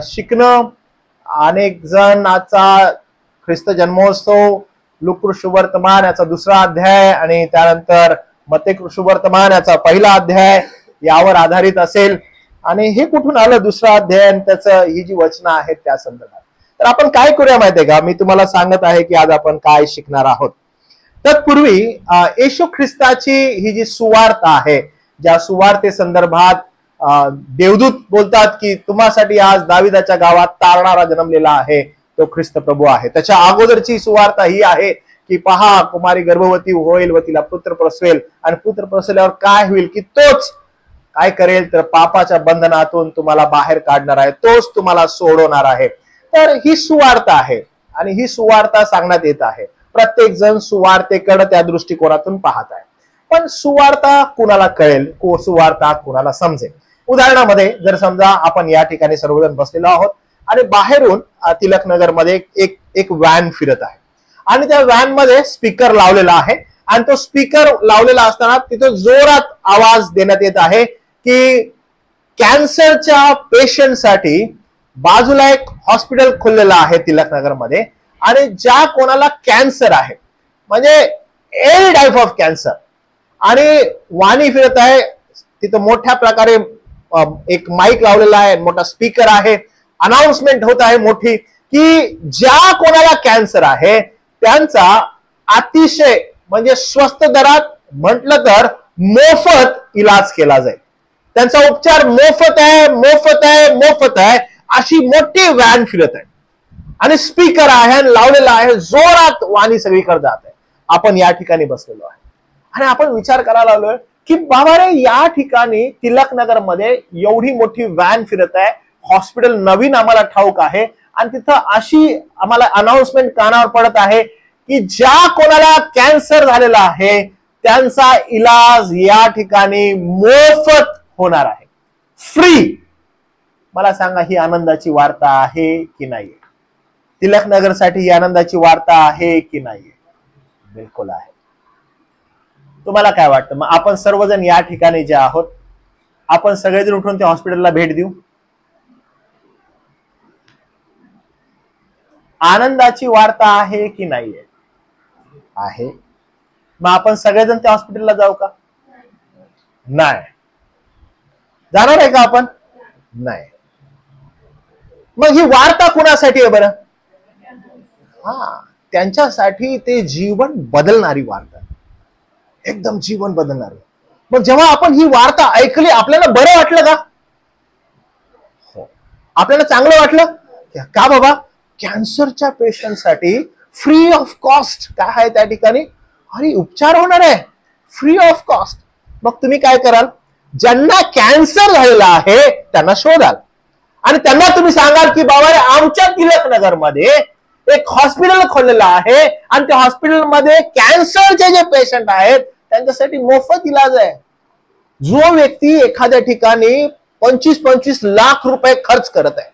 शिकणं, अनेक जण आजचा ख्रिस्त जन्मोत्सव, लूक शुभवर्तमान याचा दुसरा अध्याय आणि त्यानंतर मत्ते शुभवर्तमान याचा पहिला अध्याय यावर आधारित असेल. आणि हे कुठून आलं दुसरा अध्याय आणि त्याचं ही जी वचनं आहेत त्या संदर्भात. तर आपण काय करूया माहितीये का, मी तुम्हाला सांगत आहे की आज आपण काय शिकणार आहोत. तत्पूर्वी येशू ख्रिस्ताची ही जी सुवार्ता आहे, ज्या सुवार्ते संदर्भात देवदूत बोलतात की तुम्हासाठी आज दाविदाच्या गावात तारणारा जन्मलेला आहे, तो ख्रिस्त प्रभू आहे. त्याच्या अगोदरची सुवार्ता ही आहे की पहा, कुमारी गर्भवती होईल व तिला पुत्र प्रसवेल, आणि पुत्र प्रसवल्यावर काय होईल की तोच काय करेल तर पापाच्या बंधनातून तुम्हाला बाहेर काढणार आहे, तोच तुम्हाला सोडवणार आहे. तर ही सुवार्ता आहे आणि ही सुवार्ता सांगण्यात येत आहे. प्रत्येक जण सुवार्तेकडे त्या दृष्टिकोनातून पाहत आहे. पण सुवार्ता कुणाला कळेल, सुवार्ता कुणाला समजेल. उदाहरणामध्ये जर समजा आपण या ठिकाणी सर्वजण बसलेलो आहोत आणि बाहेरून तिलकनगर मध्ये एक व्हॅन फिरत आहे आणि त्या व्हॅन मध्ये स्पीकर लावलेला आहे आणि तो स्पीकर लावलेला असताना तिथं जोरात आवाज देण्यात येत आहे की कॅन्सरच्या पेशंटसाठी बाजूला एक हॉस्पिटल खुललेलं आहे तिलकनगर मध्ये, आणि ज्या कोणाला कॅन्सर आहे म्हणजे एनी टाईप ऑफ कॅन्सर, आणि वाणी फिरत आहे तिथं मोठ्या प्रकारे एक माईक लावलेला आहे, मोठा स्पीकर आहे, अनाउन्समेंट होत आहे मोठी की ज्या कोणाला कॅन्सर आहे त्यांचा अतिशय म्हणजे स्वस्त दरात म्हटलं तर मोफत इलाज केला जाईल. त्यांचा उपचार मोफत आहे, मोफत आहे, मोफत आहे, अशी मोठी व्हॅन फिरत आहे आणि स्पीकर आहे लावलेला आहे, जोरात वाणी सगळीकडे जात आहे. आपण या ठिकाणी बसलेलो आहे आणि आपण विचार करायला लागलोय की बाबा रे, या ठिकाणी तिलकनगर मध्ये एवढी मोठी व्हॅन फिरत आहे, हॉस्पिटल नवीन आम्हाला ठाऊक आहे आणि तिथं अशी आम्हाला अनाउन्समेंट कानावर पडत आहे की ज्या कोणाला कॅन्सर झालेला आहे त्यांचा इलाज या ठिकाणी मोफत होणार आहे, फ्री. मला सांगा, ही आनंदाची वार्ता आहे की नाही? तिलकनगरसाठी ही आनंदाची वार्ता आहे की नाही? बिलकुल आहे. तुम्हाला काय वाटतं? मग आपण सर्वजण या ठिकाणी जे आहोत, आपण सगळेजण उठून त्या हॉस्पिटलला भेट देऊ? आनंदाची वार्ता आहे की नाहीये? आहे. मग आपण सगळेजण त्या हॉस्पिटलला जाऊ का? नाही. जाणार आहे का आपण? नाही. मग ही वार्ता कुणासाठी आहे बरं? त्यांच्यासाठी ते जीवन बदलणारी वार्ता, एकदम जीवन बदलणारी. मग जेव्हा आपण ही वार्ता ऐकली आपल्याला बरं वाटलं का? हो. आपल्याला चांगलं वाटलं का? बाबा, कॅन्सरच्या पेशंटसाठी फ्री ऑफ कॉस्ट काय आहे त्या ठिकाणी? अरे, उपचार होणार आहे फ्री ऑफ कॉस्ट. मग तुम्ही काय कराल? ज्यांना कॅन्सर झालेला आहे त्यांना शोधाल आणि त्यांना तुम्ही सांगाल की बाबा रे, आमच्या तिलकनगर मध्ये एक हॉस्पिटल खोललेलं आहे आणि त्या हॉस्पिटलमध्ये कॅन्सरचे जे पेशंट आहेत त्यांच्यासाठी मोफत इलाज आहे. जो व्यक्ती एखाद्या ठिकाणी 25-25 लाख रुपये खर्च करत आहे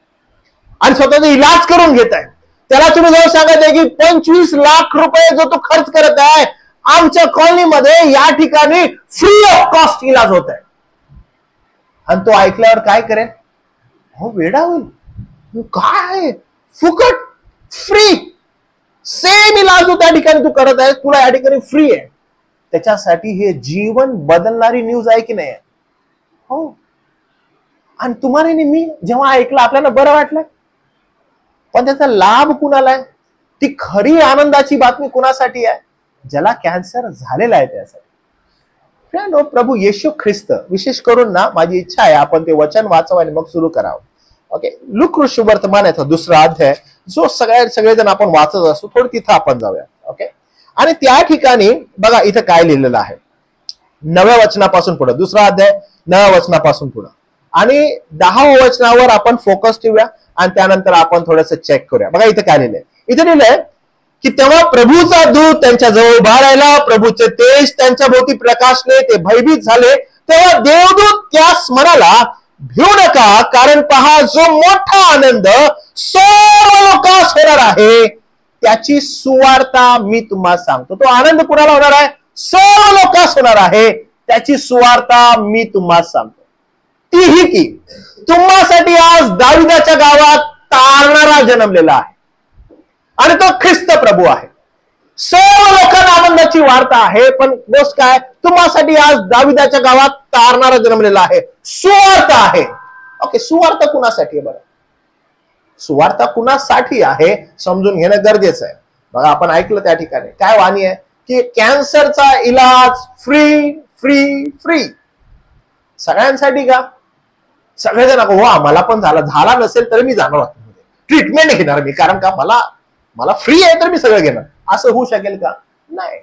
आणि स्वतःचा इलाज करून घेत आहे, त्याला तुम्ही जाऊन सांगत आहे की 25 लाख रुपये जो तो खर्च करत आहे, आमच्या कॉलनीमध्ये या ठिकाणी फ्री ऑफ कॉस्ट इलाज होत आहे. आणि तो ऐकल्यावर काय करेल? हो, वेडा होईल. काय फुकट, फ्री, सेम इलाज तू त्या ठिकाणी तू करत आहेस, तुला या ठिकाणी फ्री आहे. त्याच्यासाठी हे जीवन बदलणारी न्यूज आहे की नाही? हो. आणि तुम्हाला मी जेव्हा ऐकलं आपल्याला बरं वाटलं, पण त्याचा लाभ कुणाला आहे? ती खरी आनंदाची बातमी कुणासाठी आहे? ज्याला कॅन्सर झालेला आहे त्यासाठी. प्रभू येशू ख्रिस्त, विशेष करून ना माझी इच्छा आहे आपण ते वचन वाचावं आणि मग सुरू करावं. ओके, लूक शुभवर्तमान याचा दुसरा अध्याय जो सगळेजण आपण वाचत असतो, थोडं तिथं आपण जाऊया. ओके, आणि त्या ठिकाणी बघा इथं काय लिहिलेलं आहे 9व्या वचनापासून पुढे, दुसरा अध्याय 9व्या वचनापासून पुढे आणि 10व्या वचनावर आपण फोकस ठेवूया आणि त्यानंतर आपण थोडंसं चेक करूया. बघा इथं काय लिहिलंय. इथे लिहिलंय की तेव्हा प्रभूचा दूत त्यांच्या जवळ उभा राहिला, प्रभूचे तेज त्यांच्या भोवती प्रकाशले, ते भयभीत झाले. तेव्हा देवदूत त्यास म्हणाला, भिऊ नका, कारण पहा जो मोठा आनंद सर्व लोकांस होणार आहे त्याची सुवार्ता मी तुम्हाला सांगतो. तो आनंद कुणाला होणार आहे? सर्व लोकांस होणार आहे, त्याची सुवार्ता मी तुम्हाला सांगतो. तीही की तुम्हासाठी आज दाविदाच्या गावात तारणारा जन्मलेला आहे आणि तो ख्रिस्त प्रभू आहे. सर्व लोकांना आनंदाची वार्ता आहे, पण गोष्ट काय, तुम्हासाठी आज दाविदाच्या गावात तारणारा जन्मलेला आहे. सुवार्ता आहे. ओके, सुवार्ता कुणासाठी आहे? बरं, सुवार्ता कुणासाठी आहे समजून घेणं गरजेचं आहे. बघा, आपण ऐकलं त्या ठिकाणी काय वाणी आहे की कॅन्सरचा इलाज फ्री फ्री फ्री. सगळ्यांसाठी का? सगळेजण हो आम्हाला पण झाला नसेल तर मी जाणार ट्रीटमेंट घेणार मी, कारण का मला फ्री आहे तर मी सगळं घेणार, असं होऊ शकेल का? नाही.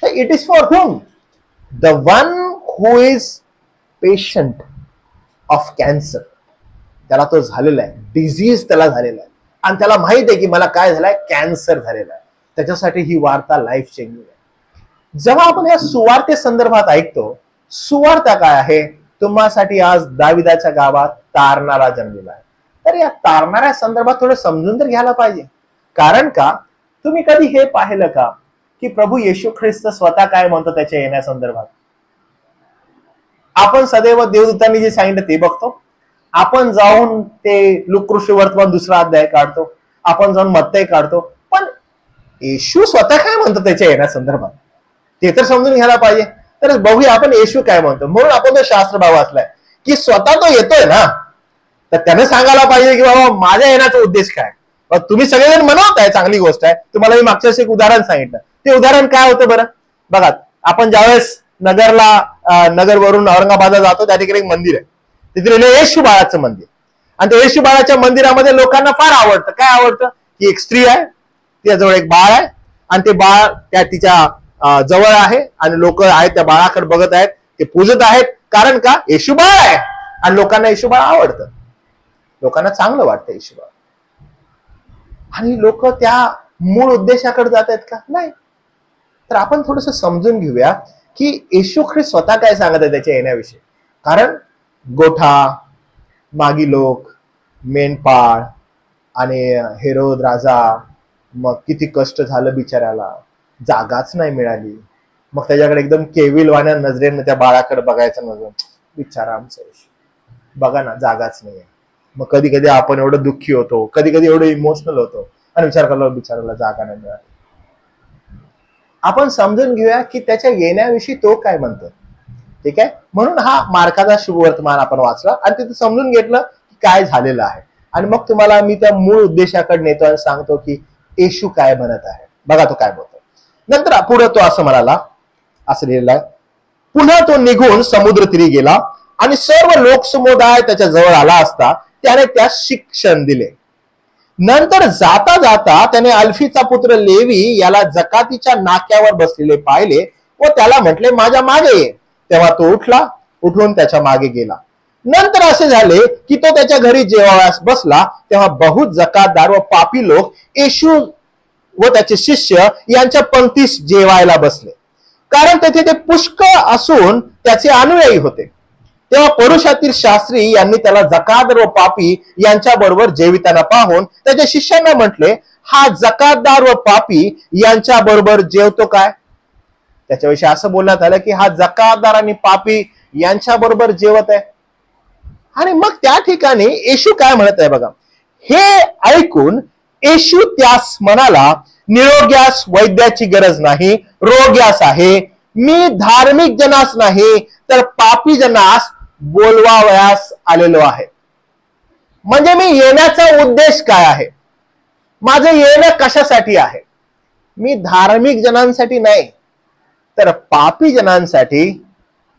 It is for hmm? The one who is patient of cancer. त्याला तो झालेला आहे, डिझीज त्याला झालेला आहे आणि त्याला माहित आहे की मला काय झालंय, कॅन्सर झालेला आहे. त्याच्यासाठी ही वार्ता लाईफ चेंजिंग आहे. जेव्हा आपण या सुवार्ते संदर्भात ऐकतो, सुवार्ता काय आहे? तुम्हासाठी आज दाविदाच्या गावात तारणारा जन्मलेला आहे. तर या तारणाऱ्या संदर्भात थोडं समजून तर घ्यायला पाहिजे. कारण का, तुम्ही कधी हे पाहिलं का की प्रभू येशू ख्रिस्त स्वतः काय म्हणतो त्याच्या येण्यासंदर्भात? आपण सदैव देवदूतांनी जे सांगितलं ते बघतो. आपण जाऊन ते लूका वर्तमान 2रा अध्याय काढतो, आपण जाऊन मत्तई काढतो, पण येशू स्वतः काय म्हणतो त्याच्या येण्यासंदर्भात ते तर समजून घ्यायला पाहिजे. तर बघूया आपण येशू काय म्हणतो. म्हणून आपण तो शास्त्र भाव वाचलाय की स्वतः तो येतोय ना, तर त्याने सांगायला पाहिजे की बाबा माझ्या येण्याचा उद्देश काय. तुम्ही सगळेजण म्हणताय, चांगली गोष्ट आहे. तुम्हाला मी मागच्या वेळेस एक उदाहरण सांगितलं. ते उदाहरण काय होतं बरं? बघा, आपण ज्यावेळेस नगरवरून औरंगाबादला जातो, त्या ठिकाणी एक मंदिर आहे, तिथे येशू बाळाचं मंदिर. आणि त्या येशू बाळाच्या मंदिरामध्ये लोकांना फार आवडतं. काय आवडतं? की एक स्त्री आहे, तिच्याजवळ एक बाळ आहे आणि ते बाळ त्या तिच्या जवळ आहे आणि लोक आहेत त्या बाळाकडे बघत आहेत, ते पूजत आहेत. कारण का? येशू बाळ आहे आणि लोकांना येशू बाळ आवडतं, लोकांना चांगलं वाटतं येशू बाळ. आणि लोक त्या मूळ उद्देशाकडे जात आहेत का? नाही. तर आपण थोडस समजून घेऊया की येशू ख्रिस्त स्वतः काय सांगत आहे त्याच्या येण्याविषयी. कारण गोठा, मागी लोक, मेंढपाळ आणि हेरोद राजा, मग किती कष्ट झालं बिचाऱ्याला, जागाच नाही मिळाली. मग त्याच्याकडे एकदम केविलवाण्या नजरेनं त्या बाळाकडे बघायचं, नजर बिचारा आमचा येशू, बघा ना जागाच नाहीये. मग कधी कधी आपण एवढं दुःखी होतो, कधी कधी एवढं इमोशनल होतो आणि विचार करलो बिचाराला जागा नाही मिळाली. आपण समजून घेऊया की त्याच्या येण्याविषयी तो काय म्हणतो. ठीक आहे, म्हणून हा मार्काचा शुभवर्तमान आपण वाचला आणि तिथे समजून घेतलं की काय झालेलं आहे. आणि मग तुम्हाला मी त्या मूळ उद्देशाकडे नेतो आणि सांगतो की येशू काय म्हणत आहे. बघा तो काय बोलतो. नंतर पुढे तो असं म्हणाला, असं लिहिलेलं आहे, पुन्हा तो निघून समुद्र तीरी गेला आणि सर्व लोकसमुदाय त्याच्या जवळ आला असता त्याने त्यास शिक्षण दिले. नंतर जाता जाता त्याने अल्फीचा पुत्र लेवी याला जकातीच्या नाक्यावर बसलेले पाहिले व त्याला म्हटले माझ्या मागे ये. तेव्हा तो उठला, उठून त्याच्या मागे गेला. नंतर असे झाले की तो त्याच्या घरी जेवावयास बसला, तेव्हा बहुत जकातदार व पापी लोक येशू व त्याचे शिष्य यांच्या पंक्तीस जेवायला बसले, कारण तेथे ते पुष्कळ असून त्याचे अनुयायी होते. तेव्हा परुषातील शास्त्री यांनी त्याला जकातदार व पापी यांच्या बरोबर जेविताना पाहून त्याच्या शिष्यांना म्हटले, हा जकातदार व पापी यांच्या बरोबर जेवतो काय? त्याच्याविषयी असं बोलण्यात आलं की हा जकातदार आणि पापी यांच्या बरोबर जेवत आहे. आणि मग त्या ठिकाणी येशू काय म्हणत आहे बघा. हे ऐकून येशू त्यास म्हणाला, निरोग्यास वैद्याची गरज नाही, रोग्यास आहे. मी धार्मिक जनास नाही तर पापी जनास बोलवावयास आलेलो आहे. म्हणजे मी येण्याचा उद्देश काय आहे, माझं येणं कशासाठी आहे? मी धार्मिक जनांसाठी नाही तर पापी जनांसाठी,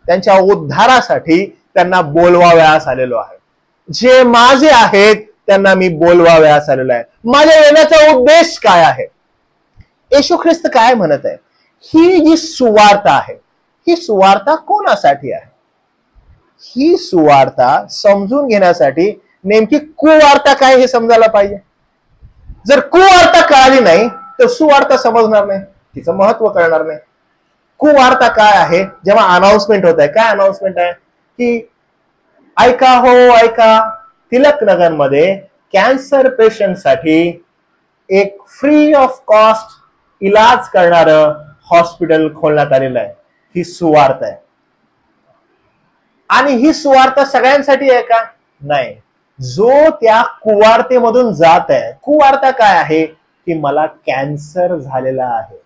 त्यांच्या उद्धारासाठी त्यांना बोलवावयास आलेलो आहे. जे माझे आहेत त्यांना मी बोलवावयास आलेलो आहे. माझ्या येण्याचा उद्देश काय आहे? येशू ख्रिस्त काय म्हणत आहे? ही जी सुवार्ता आहे, ही सुवार्ता कोणासाठी आहे? ही सुवार्ता समजून घेण्यासाठी नेमकी कुवार्ता काय हे समजायला पाहिजे. जर कुवार्ता कळाली नाही तर सुवार्ता समजणार नाही, तिचं महत्व कळणार नाही. कुवार्ता काय आहे? जेव्हा अनाउन्समेंट होत आहे, काय अनाउन्समेंट आहे की ऐका हो ऐका, तिलकनगर मध्ये कॅन्सर पेशंटसाठी एक फ्री ऑफ कॉस्ट इलाज करणारं हॉस्पिटल खोलण्यात आलेलं आहे. ही सुवार्ता आहे. आणि ही सुवार्ता सगळ्यांसाठी आहे का? नाही. जो त्या कुवार्तेमधून जात आहे, कुवार्ता काय आहे की मला कॅन्सर झालेला आहे,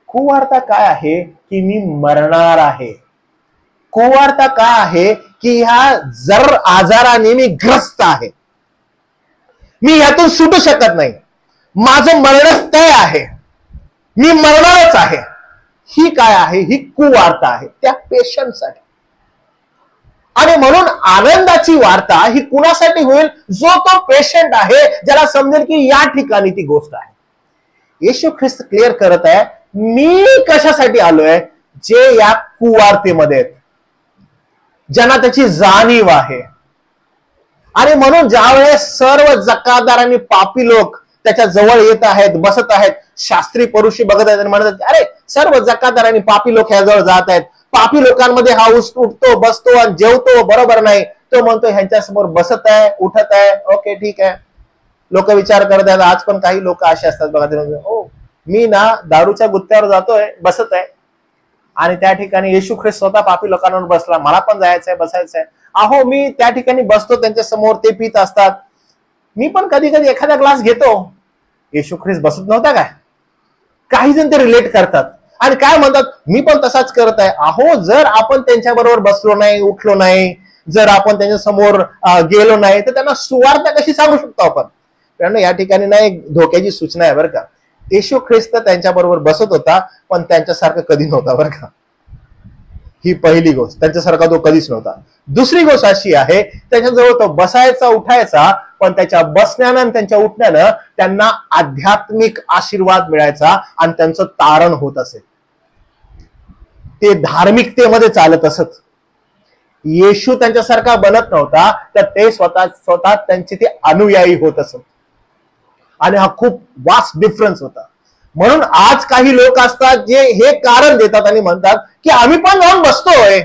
कुवार्ता काय आहे की मी मरणार आहे, कुवार्ता काय आहे की ह्या जर आजाराने मी ग्रस्त आहे, मी ह्यातून सुटू शकत नाही, माझं मरण तय आहे, मी मरणारच आहे, ही काय आहे? ही कुवार्ता आहे त्या पेशंटसाठी. आणि म्हणून आनंदाची वार्ता ही कुणासाठी होईल? जो तो पेशंट आहे, ज्याला समजेल की या ठिकाणी ती गोष्ट आहे. येशू ख्रिस्त क्लिअर करत आहे, मी कशासाठी आलोय? जे या कुवार्तेमध्ये आहेत, ज्यांना त्याची जाणीव आहे. आणि म्हणून ज्यावेळेस सर्व जकादार पापी लोक त्याच्या जवळ येत आहेत, बसत आहेत, शास्त्री परुषी बघत आहेत आणि म्हणतात, अरे सर्व जकादार पापी लोक ह्याजवळ जात आहेत, पापी लोकांमध्ये हा उठतो बसतो आणि जेवतो, बरोबर नाही. तो म्हणतो ह्यांच्या समोर बसत आहे, उठत आहे, ओके ठीक आहे. लोक विचार करत आहेत, आज पण काही लोक असे असतात बघा, हो मी ना दारूच्या गुत्त्यावर जातोय, बसत आहे, आणि त्या ठिकाणी येशू ख्रिस्त स्वतः पापी लोकांवर बसला, मला पण जायचंय, बसायचंय. अहो मी त्या ठिकाणी बसतो त्यांच्या समोर, ते पित असतात, मी पण कधी कधी एखादा ग्लास घेतो. येशू ख्रिस्त बसत नव्हता काय? काही जण ते रिलेट करतात आणि काय म्हणतात, मी पण तसाच करत आहे. अहो जर आपण त्यांच्या बरोबर बसलो नाही, उठलो नाही, जर आपण त्यांच्या समोर गेलो नाही, तर त्यांना सुवार्ता कशी सांगू शकतो आपण? कारण या ठिकाणी ना एक धोक्याची सूचना आहे बरं का. येशू ख्रिस्त त्यांच्या बरोबर बसत होता, पण त्यांच्यासारखं कधी नव्हता बरं का. ही पहिली गोष्ट, त्यांच्यासारखा तो कधीच नव्हता. दुसरी गोष्ट अशी आहे, त्याच्याजवळ तो बसायचा, उठायचा, पण त्याच्या बसण्यानं आणि त्यांच्या उठण्यानं त्यांना आध्यात्मिक आशीर्वाद मिळायचा आणि त्यांचं तारण होत असे. ते धार्मिकतेमध्ये चालत असत. येशू त्यांच्यासारखा बनत नव्हता, तर ते स्वतः त्यांचे ते अनुयायी होत असत. आणि हा खूप वास्ट डिफरन्स होता. म्हणून आज काही लोक असतात जे हे कारण देतात आणि म्हणतात की आम्ही पण जाऊन बसतोय,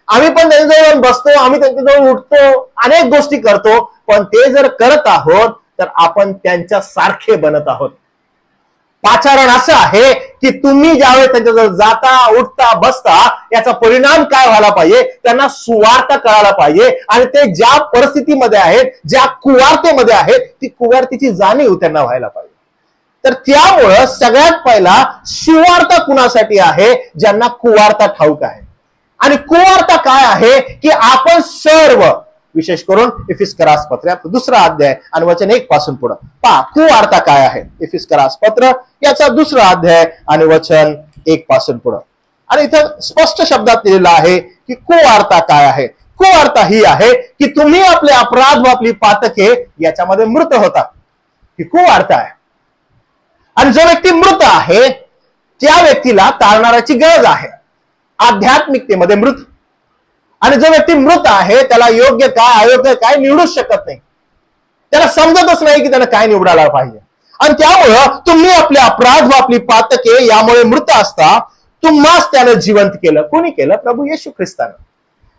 आम्ही पण त्यांच्याजवळ जाऊन बसतो, आम्ही त्यांच्याजवळ उठतो, अनेक गोष्टी करतो, पण ते जर करत आहोत तर आपण त्यांच्या सारखे बनत आहोत. पाचारण असं आहे की तुम्ही ज्यावेळेस त्यांच्याजवळ जाता, उठता, बसता, याचा परिणाम काय व्हायला पाहिजे? त्यांना सुवार्ता कळायला पाहिजे आणि ते ज्या परिस्थितीमध्ये आहेत, ज्या कुवार्तेमध्ये आहेत, ती कुवार्तेची जाणीव त्यांना व्हायला पाहिजे. तर त्यामुळं सगळ्यात पहिला सुवार्ता कुणासाठी आहे? ज्यांना कुवार्ता ठाऊक आहे. आणि कुवार्ता काय आहे की आपण सर्व, विशेष करून इफिस्करास पत्र दुसरा अध्याय आणि वचन 1 पासून पुढे पहा कुवार्ता काय आहे. इफिस्करास पत्र याचा दुसरा अध्याय आणि वचन 1 पासून पुढे. आणि इथं स्पष्ट शब्दात लिहिलेलं आहे की कुवार्ता काय आहे. कुवार्ता ही आहे की तुम्ही आपले अपराध व आपली पातके याच्यामध्ये मृत होता. ही कुवार्ता आहे. आणि जो व्यक्ती मृत आहे त्या व्यक्तीला तारणाराची गरज आहे, आध्यात्मिकतेमध्ये मृत. आणि जो व्यक्ती मृत आहे त्याला योग्य काय अयोग्य काय निवडूच शकत नाही, त्याला समजतच नाही की त्याला काय निवडायला पाहिजे. आणि त्यामुळं तुम्ही आपले अपराध व आपली पातके यामुळे मृत असता तुम्हाच त्यानं जिवंत केलं. कोणी केलं? प्रभू येशू ख्रिस्तानं.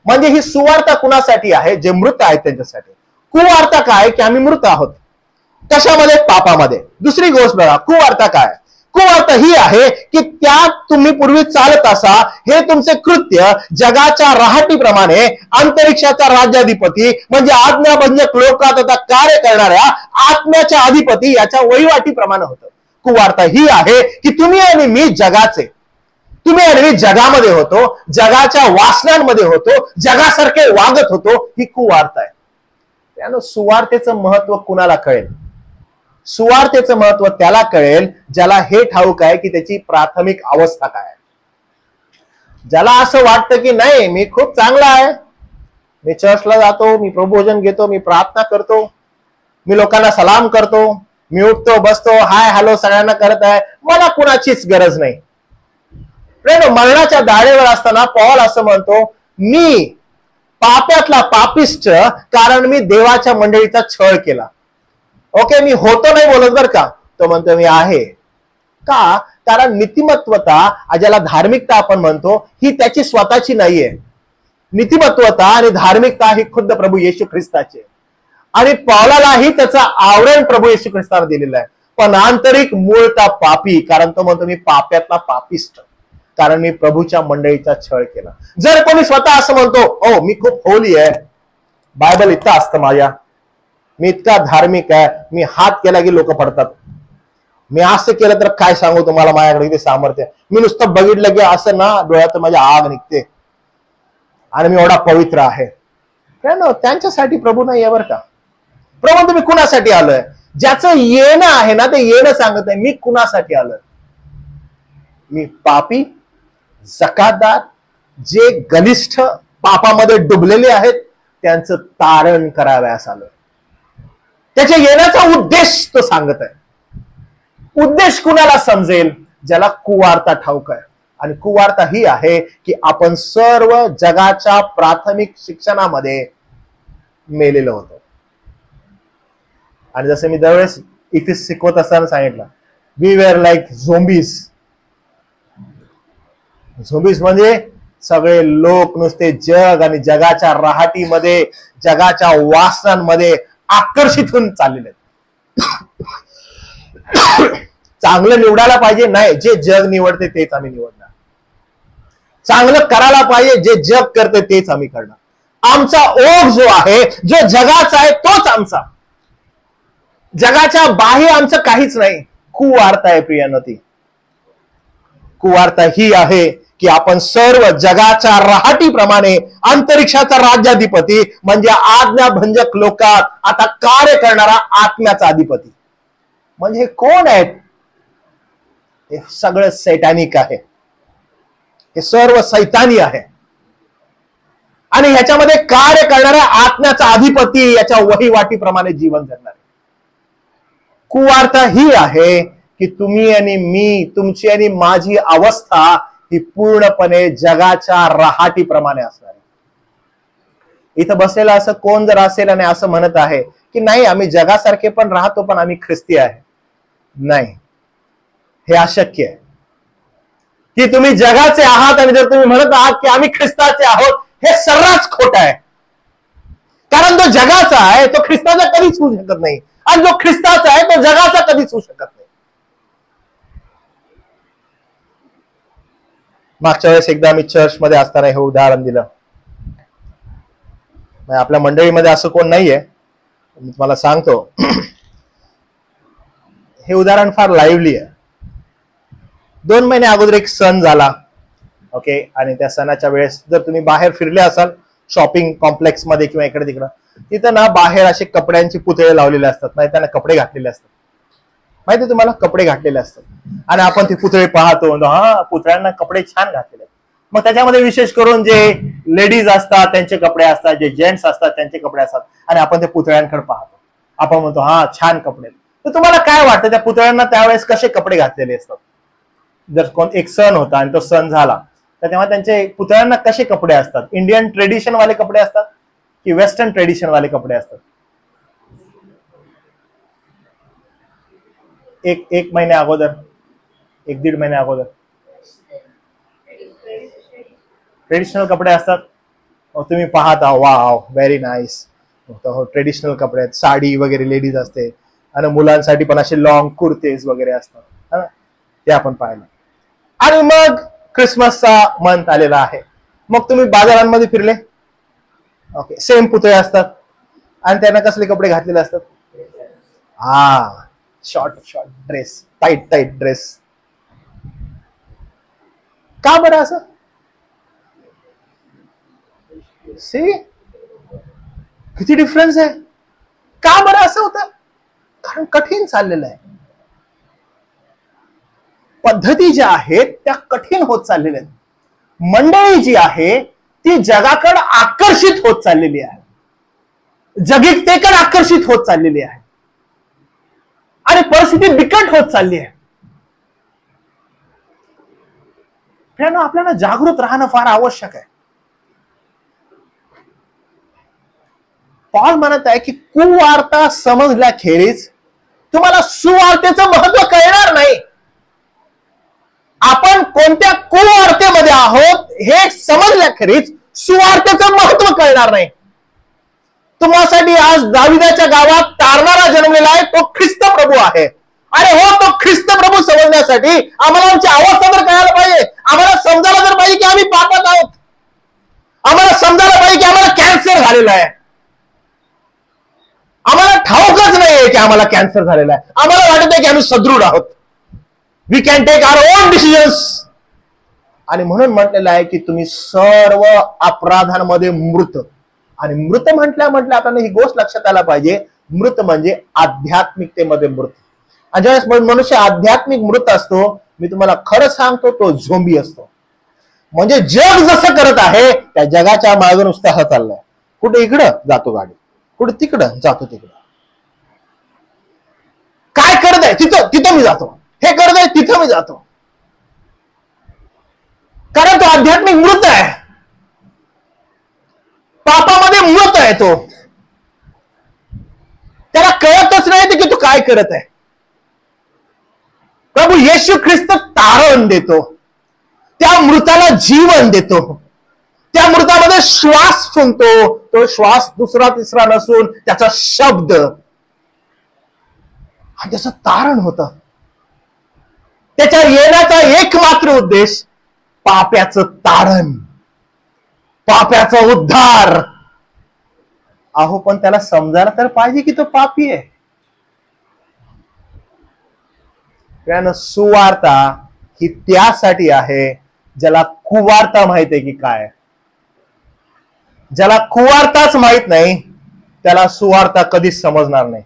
म्हणजे ही सुवार्ता कुणासाठी आहे? जे मृत आहेत त्यांच्यासाठी. कुवार्ता काय? की आम्ही मृत आहोत. कशामध्ये? पापामध्ये. दुसरी गोष्ट बघा, कुवार्ता काय? कुवार्ता ही आहे की त्यात तुम्ही पूर्वी चालत असा, हे तुमचे कृत्य जगाच्या राहटीप्रमाणे अंतरिक्षाचा राज्याधिपती म्हणजे आज्ञाभंजक लोकात आता कार्य करणाऱ्या आत्म्याच्या अधिपती याच्या वहिवाटीप्रमाणे होतं. कुवार्ता ही आहे की तुम्ही आणि मी जगाचे, तुम्ही आणि मी जगामध्ये होतो, जगाच्या वासनांमध्ये होतो, जगासारखे वागत होतो. ही कुवार्ता आहे. त्यानं सुवार्तेचं महत्व कुणाला कळेल? सुवार्तेचं महत्व त्याला कळेल ज्याला हे ठाऊक आहे की त्याची प्राथमिक अवस्था काय आहे. ज्याला असं वाटतं की नाही मी खूप चांगला आहे, मी चर्चला जातो, मी प्रभोजन घेतो, मी प्रार्थना करतो, मी लोकांना सलाम करतो, मी उठतो बसतो, हाय हॅलो सगळ्यांना करत आहे, मला कुणाचीच गरज नाही. मरणाच्या दाढेवर असताना पौल असं म्हणतो, मी पाप्यातला पापिष्ट, कारण मी देवाच्या मंडळीचा छळ केला. ओके, मी होतो नाही बोलत बर का, तो म्हणतो मी आहे. का? कारण नीतिमत्वता, ज्याला धार्मिकता आपण म्हणतो, ही त्याची स्वतःची नाहीये. नीतिमत्वता आणि धार्मिकता ही खुद्द प्रभू येशू ख्रिस्ताची. आणि पौलालाही त्याचं आवरण प्रभू येशू ख्रिस्ताने दिलेलं आहे. पण आंतरिक मूळता पापी, कारण तो म्हणतो मी पाप्यातला पापिष्ट. कारण मी प्रभूच्या मंडळीचा छळ केला. जर कोणी स्वतः असं म्हणतो, ओ मी खूप होली आहे, बायबल इतका असतं माझ्या, मी इतका धार्मिक आहे, मी हात केला की लोक पडतात, मी असं केलं तर काय सांगू तुम्हाला, माझ्याकडे किती सामर्थ्य, मी नुसतं बघितलं की असं ना डोळ्यात माझी आग निघते आणि मी एवढा पवित्र आहे. त्यांच्यासाठी प्रभू नाही आहे बरं का. प्रभू तुम्ही कुणासाठी आलोय? ज्याचं येणं आहे ना ते येणं सांगत आहे. मी कुणासाठी आलोय? मी पापी, जकातदार, जे गलिष्ठ पापामध्ये डुबलेले आहेत त्यांचं तारण करावयास आलोय. त्याच्या येण्याचा उद्देश तो सांगत आहे. उद्देश कुणाला समजेल? ज्याला कुवार्ता ठाऊक आहे. आणि कुवार्ता ही आहे की आपण सर्व जगाच्या प्राथमिक शिक्षणामध्ये मेलेलो होतो. आणि जसं मी दरवेळेस इथे शिकवत असताना सांगितलं, वी वेअर लाईक झोंबीज. झोंबीज म्हणजे सगळे लोक नुसते जग आणि जगाच्या राहाटीमध्ये, जगाच्या वासनांमध्ये आकर्षित होऊन चाललेले. चांगलं निवडायला पाहिजे नाही, जे जग निवडते तेच आम्ही निवडणार. चांगलं करायला पाहिजे, जे जग करते तेच आम्ही करणार. आमचा ओघ जो आहे, जो जगाचा आहे तोच आमचा. जगाच्या बाह्य आमचं काहीच नाही. कुवार्ता आहे प्रियानो. ती कुवार्ता ही आहे की आपण सर्व जगाच्या राहाटीप्रमाणे अंतरिक्षाचा राज्याधिपती म्हणजे आज्ञाभंजक लोकात आता कार्य करणारा आत्म्याचा अधिपती. म्हणजे हे कोण आहेत? हे सगळं सैतानिक आहे, हे सर्व सैतानी आहे. आणि ह्याच्यामध्ये कार्य करणाऱ्या आत्म्याचा अधिपती याच्या वहिवाटीप्रमाणे जीवन जगणार. कुवार्ता ही आहे की तुम्ही आणि मी, तुमची आणि माझी अवस्था ही पूर्णपणे जगाच्या राहाटीप्रमाणे असणार आहे. इथं बसलेला असं कोण जर असेल आणि असं म्हणत आहे की नाही आम्ही जगासारखे पण राहतो पण आम्ही ख्रिस्ती आहे, नाही, हे अशक्य आहे. की तुम्ही जगाचे आहात आणि जर तुम्ही म्हणत आहात की आम्ही ख्रिस्ताचे आहोत, हे सर्रास खोट आहे. कारण जो जगाचा आहे तो ख्रिस्ताचा कधीच होऊ शकत नाही, आणि जो ख्रिस्ताचा आहे तो जगाचा कधीच होऊ शकत नाही. मागच्या वेळेस एकदा मी चर्चमध्ये असताना हे उदाहरण दिलं. आपल्या मंडळीमध्ये असं कोण नाहीये, मी तुम्हाला सांगतो. हे उदाहरण फार लाईव्हली आहे. 2 महिने अगोदर एक सण झाला, ओके, आणि त्या सणाच्या वेळेस जर तुम्ही बाहेर फिरले असाल शॉपिंग कॉम्प्लेक्स मध्ये किंवा इकडे तिकडं, तिथं ना बाहेर असे कपड्यांची पुतळे लावलेले असतात, नाही त्यांना कपडे घातलेले असतात. माहिती तुम्हाला, कपडे घातलेले असतात. आणि आपण ते पुतळे पाहतो, हा पुतळ्यांना कपडे छान घातलेले. मग त्याच्यामध्ये विशेष करून जे लेडीज असतात त्यांचे कपडे असतात, जे जेंट्स असतात त्यांचे कपडे असतात, आणि आपण ते पुतळ्यांकडे पाहतो. आपण म्हणतो हा छान कपडे. तर तुम्हाला काय वाटतं त्या पुतळ्यांना त्यावेळेस कसे कपडे घातलेले असतात? जर कोण एक सण होता आणि तो सण झाला तर तेव्हा त्यांचे पुतळ्यांना कसे कपडे असतात? इंडियन ट्रेडिशन वाले कपडे असतात की वेस्टर्न ट्रेडिशन वाले कपडे असतात? एक महिन्या अगोदर, 1-1.5 महिन्या अगोदर ट्रेडिशनल कपडे असतात. तुम्ही पाहता वाव व्हेरी नाईस, ट्रेडिशनल कपडे आहेत, साडी वगैरे लेडीज असते, आणि मुलांसाठी पण असे लॉंग कुर्तेज वगैरे असतात, ते आपण पाहिलं. आणि मग क्रिसमसचा मंथ आलेला आहे, मग तुम्ही बाजारांमध्ये फिरले, ओके, सेम पुतळे असतात आणि त्यांना कसले कपडे घातलेले असतात? Short dress, tight dress. का बरं असं? सी किती डिफरन्स आहे. का बरं असं होतं? कारण कठीण चाललेलं आहे. पद्धती ज्या आहेत त्या कठीण होत चाललेल्या आहेत. मंडळी जी आहे ती जगाकडे आकर्षित होत चाललेली आहे, जगिकतेकडे आकर्षित होत चाललेली आहे, आणि परिस्थिती बिकट होत चालली आहे. आपल्याला जागृत राहणं फार आवश्यक आहे. पॉल म्हणत आहे की कुवार्ता समजल्याखेरीज तुम्हाला सुवार्तेचं महत्व कळणार नाही. आपण कोणत्या कुवार्तेमध्ये आहोत हे समजल्याखेरीज सुवार्तेचं महत्व कळणार नाही. तुम्हासाठी आज दाविदाच्या गावात तारणारा जन्मलेला आहे, तो ख्रिस्त प्रभू आहे. अरे हो, तो ख्रिस्त प्रभू समजण्यासाठी आम्हाला आमची अवस्था तर कळायला पाहिजे. आम्हाला समजायला तर पाहिजे की आम्ही पापात आहोत. आम्हाला समजायला पाहिजे की आम्हाला कॅन्सर झालेला आहे. आम्हाला ठाऊकच नाहीये की आम्हाला कॅन्सर झालेला आहे. आम्हाला वाटत आहे की आम्ही सदृढ आहोत. We can take our own decisions. आणि म्हणून म्हटलेलं आहे की तुम्ही सर्व अपराधांमध्ये मृत. आणि मृत म्हटल्या आपल्याला ही गोष्ट लक्षात आला पाहिजे, मृत म्हणजे आध्यात्मिकतेमध्ये मृत. आणि ज्यावेळेस मनुष्य आध्यात्मिक मृत असतो, मी तुम्हाला खरं सांगतो, तो झोंबी असतो. म्हणजे जग जसं करत आहे त्या जगाच्या मागे नुसतं हा चाललाय. कुठे इकडं जातो गाडी, कुठे तिकडं जातो तिकडं. काय करत आहे तिथं मी जातो, हे करत आहे तिथं मी जातो. कारण तो आध्यात्मिक मृत आहे, पापामध्ये मृत आहे. तो त्याला कळतच नाही की तो काय करत आहे. प्रभू येशू ख्रिस्त तारण देतो, त्या मृताला जीवन देतो, त्या मृतामध्ये श्वास फुंकतो. तो श्वास दुसरा तिसरा नसून त्याचा शब्द, आणि त्याचं तारण होतं. त्याच्या येण्याचा एकमात्र उद्देश पाप्याचं तारण, पाप्याचा उद्धार. अहो, पण त्याला समजायला तर पाहिजे की तो पापी आहे. त्यानं सुवार्ता ही त्यासाठी आहे ज्याला कुवार्ता माहित आहे की काय. ज्याला कुवार्ताच माहित नाही त्याला सुवार्ता कधीच समजणार नाही.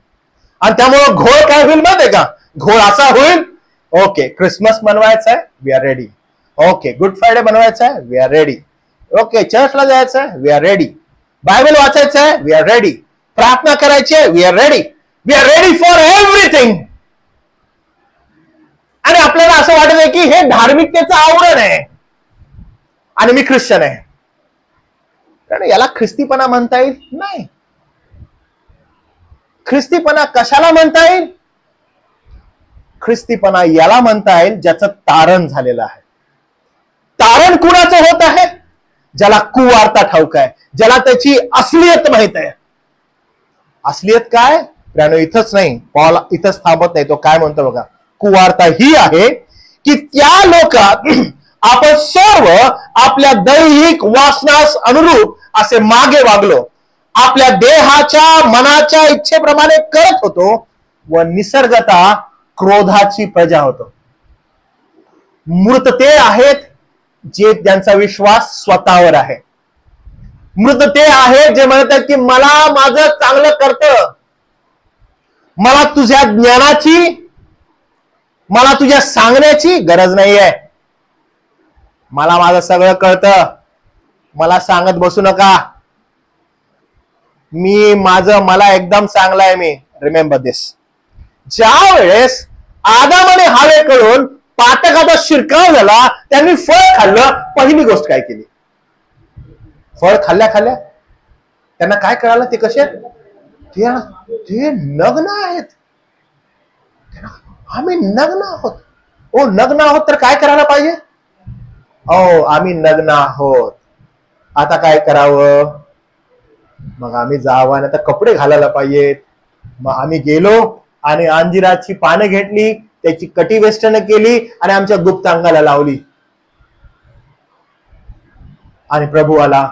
आणि त्यामुळे घोळ काय होईल माहित आहे का? घोळ असा होईल, ओके क्रिसमस बनवायचा आहे, we are ready. Okay Good Friday बनवायचा आहे, वी आर रेडी. ओके चर्चला जायचं आहे, वी आर रेडी. बायबल वाचायचं आहे, वी आर रेडी. प्रार्थना करायची आहे, we are ready. We are ready for everything. आणि आपल्याला असं वाटत आहे की हे धार्मिकतेचं आवरण आहे आणि मी ख्रिश्चन आहे. कारण याला ख्रिस्तीपणा म्हणता येईल नाही. ख्रिस्तीपणा कशाला म्हणता येईल? ख्रिस्तीपणा याला म्हणता येईल ज्याचं तारण झालेलं आहे. तारण कुणाचं होत आहे? ज्याला कुवार्ता ठाऊक आहे, ज्याला त्याची असलियत माहित आहे. असलियत काय? त्यानं इथंच नाही, पॉल इथंच थांबत नाही. तो काय म्हणतो बघा, कुवार्ता ही आहे की त्या लोकात आपण सर्व आपल्या दैहिक वासनास अनुरूप असे मागे वागलो, आपल्या देहाच्या मनाच्या इच्छेप्रमाणे करत होतो व निसर्गता क्रोधाची प्रजा होतो. मृत ते आहेत जे त्यांचा विश्वास स्वतःवर आहे. मृत ते आहेत जे म्हणतात की मला माझं चांगलं करतं, मला तुझ्या ज्ञानाची, मला तुझ्या सांगण्याची गरज नाहीये. मला माझं सगळं कळतं, मला सांगत बसू नका. मी माझं मला एकदम चांगलं आहे. मी रिमेंबर दिस. ज्या वेळेस आदामाने हवेकडून पातकाचा शिरकाव झाला, त्यांनी फळ खाल्लं. पहिली गोष्ट काय केली? फळ खाल्ल्या त्यांना काय कळालं? ते कसे ते नग्न आहेत. आम्ही नग्न आहोत. ओ नग्न आहोत तर काय करायला पाहिजे? ओ आम्ही नग्न आहोत, आता काय करावं? मग आम्ही जावं आणि आता कपडे घालायला पाहिजेत. मग आम्ही गेलो आणि अंजिराची पानं घेतली, त्याची कटी वेष्टन केली आणि आमच्या गुप्तांगाला लावली. आणि प्रभू आला.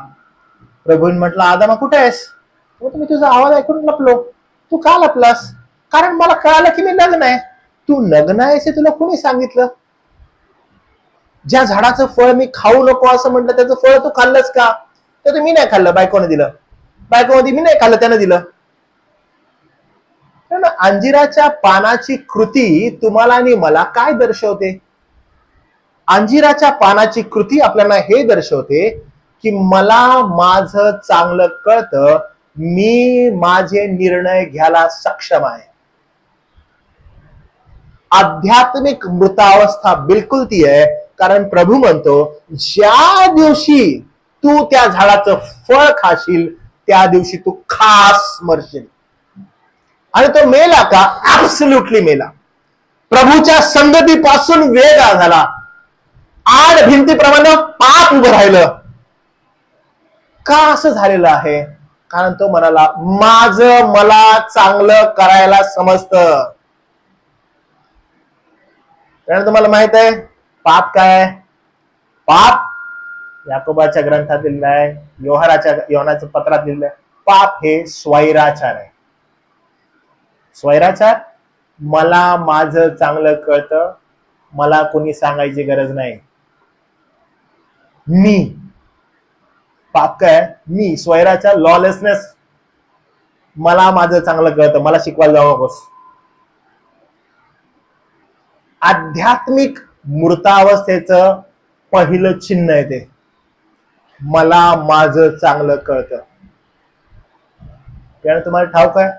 प्रभूने म्हटलं, आदामा कुठे आहेस? मी तुझा आवाज ऐकून लपलो. तू का लपलास? कारण मला कळालं की मी नग्न आहे. तू नग्न आहेस हे तुला कोणी सांगितलं? ज्या झाडाचं फळ मी खाऊ नको असं म्हटलं त्याचं फळ तू खाल्लंस का? तर मी नाही खाल्लं, बायकोने दिलं. बायकोमध्ये मी नाही खाल्लं, त्यानं दिलं. अंजिराच्या पानाची कृती तुम्हाला आणि मला काय दर्शवते? अंजिराच्या पानाची कृती आपल्याला हे दर्शवते की मला माझं चांगलं कळतं, मी माझे निर्णय घ्यायला सक्षम आहे. आध्यात्मिक मृतावस्था बिलकुल ती आहे. कारण प्रभू म्हणतो, ज्या दिवशी तू त्या झाडाचं फळ खाशील त्या दिवशी तू खास मरशील. आणि तो मेला का? ऍब्सोल्युटली मेला. प्रभूच्या संगतीपासून वेगळा झाला. आड भिंतीप्रमाणे पाप उभं राहिलं. का असं झालेलं आहे? कारण तो म्हणाला, माझं मला चांगलं करायला समजतं. कारण तुम्हाला माहित आहे पाप काय आहे? पाप याकोबाच्या ग्रंथात लिहिलं आहे, योहानाच्या पत्रात लिहिलं आहे, पाप हे स्वैराचार आहे. स्वैराचार, मला माझं चांगलं कळतं, मला कोणी सांगायची गरज नाही. मी, पाप काय? मी, स्वैराचार, लॉलेसनेस, मला माझं चांगलं कळतं, मला शिकवायला जाऊ नकोस. आध्यात्मिक मूर्तावस्थेचं पहिलं चिन्ह आहे ते, मला माझं चांगलं कळतं. कारण तुम्हाला ठाऊक आहे,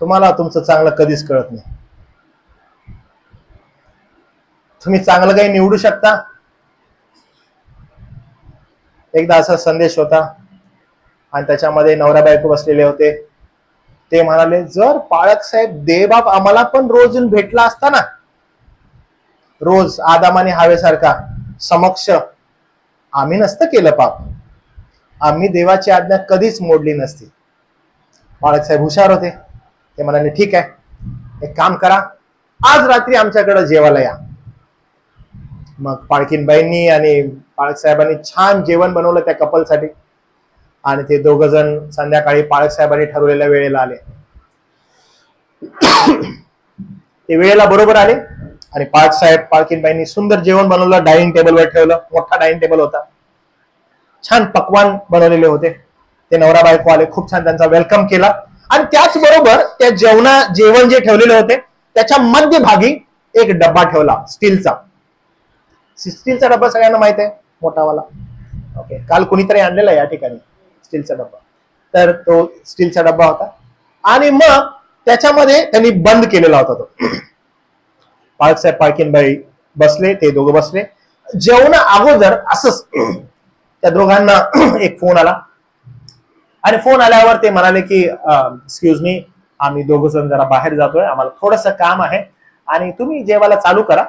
तुम्हाला तुमचं चांगलं कधीच कळत नाही. तुम्ही चांगलं काही निवडू शकता. एकदा असा संदेश होता आणि त्याच्यामध्ये नवरा बायको बसलेले होते. ते म्हणाले, जर पाळक साहेब देवबाप आम्हाला पण रोज येऊन भेटला असता ना, रोज आदाम आणि हवेसारखा समक्ष, आम्ही नसतं केलं पाप, आम्ही देवाची आज्ञा कधीच मोडली नसती. पाळक साहेब हुशार होते. ते म्हणाले, ठीक आहे, एक काम करा, आज रात्री आमच्याकडे जेवायला या. मग पाळकीनबाईंनी आणि पाळक साहेबांनी छान जेवण बनवलं त्या कपलसाठी आणि ते दोघ जण संध्याकाळी पाळक साहेबांनी ठरवलेल्या वेळेला आले. ते वेळेला बरोबर आले आणि पाळक साहेब पाळकीनबाईंनी सुंदर जेवण बनवलं, डायनिंग टेबलवर ठेवलं. मोठा डायनिंग टेबल होता, छान पक्वान बनवलेले होते. ते नवरा बायको आले, खूप छान त्यांचा वेलकम केला आणि त्याचबरोबर त्या जेवण जे ठेवलेले होते त्याच्या मध्यभागी एक डब्बा ठेवला, स्टीलचा. स्टीलचा डब्बा सगळ्यांना माहित आहे, मोठावाला. ओके, काल कुणीतरी आणलेला या ठिकाणी स्टीलचा डब्बा. तर तो स्टीलचा डब्बा होता आणि मग त्याच्यामध्ये त्यांनी बंद केलेला होता तो. पाळक साहेब पाळकीनबाई बसले, ते दोघं बसले. जेवणा अगोदर असंच त्या दोघांना एक फोन आला आणि फोन आल्यावर ते म्हणाले की एक्सक्यूज मी, आम्ही दोघं जण जरा बाहेर जातोय, आम्हाला थोडंसं काम आहे आणि तुम्ही जेवायला चालू करा,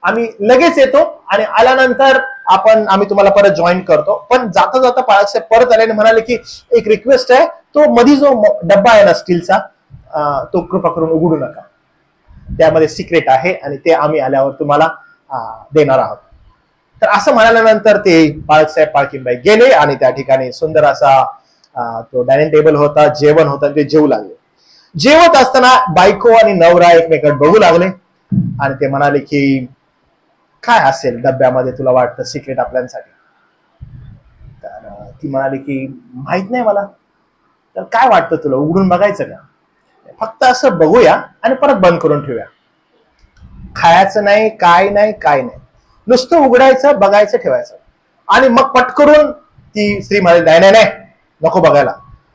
आम्ही लगेच येतो आणि आल्यानंतर आम्ही तुम्हाला परत जॉईन करतो. पण जाता जाता पाळक साहेब परत आले आणि म्हणाले की एक रिक्वेस्ट आहे, तो मध्ये जो डब्बा आहे ना स्टीलचा, तो कृपा करून उघडू नका, त्यामध्ये सिक्रेट आहे आणि ते आम्ही आल्यावर तुम्हाला देणार आहोत. तर असं म्हणाल्यानंतर ते पाळक साहेब पाळकीनबाई गेले आणि त्या ठिकाणी सुंदर असा तो डायनिंग टेबल होता, जेवण होतं, ते जेवू लागले. जेवत असताना बायको आणि नवरा एकमेकांना बघू लागले आणि ते म्हणाले की काय असेल डब्यामध्ये तुला वाटतं सिक्रेट आपल्यासाठी? तर ती म्हणाली की माहित नाही मला. तर काय वाटतं तुला, उघडून बघायचं का? फक्त असं बघूया आणि परत बंद करून ठेवूया, खायचं नाही, काय नाही, काय नाही, नुसतं उघडायचं, बघायचं, ठेवायचं. आणि मग पटकरून ती स्त्री म्हणाली, नाही नाही नाही, नको बघायला.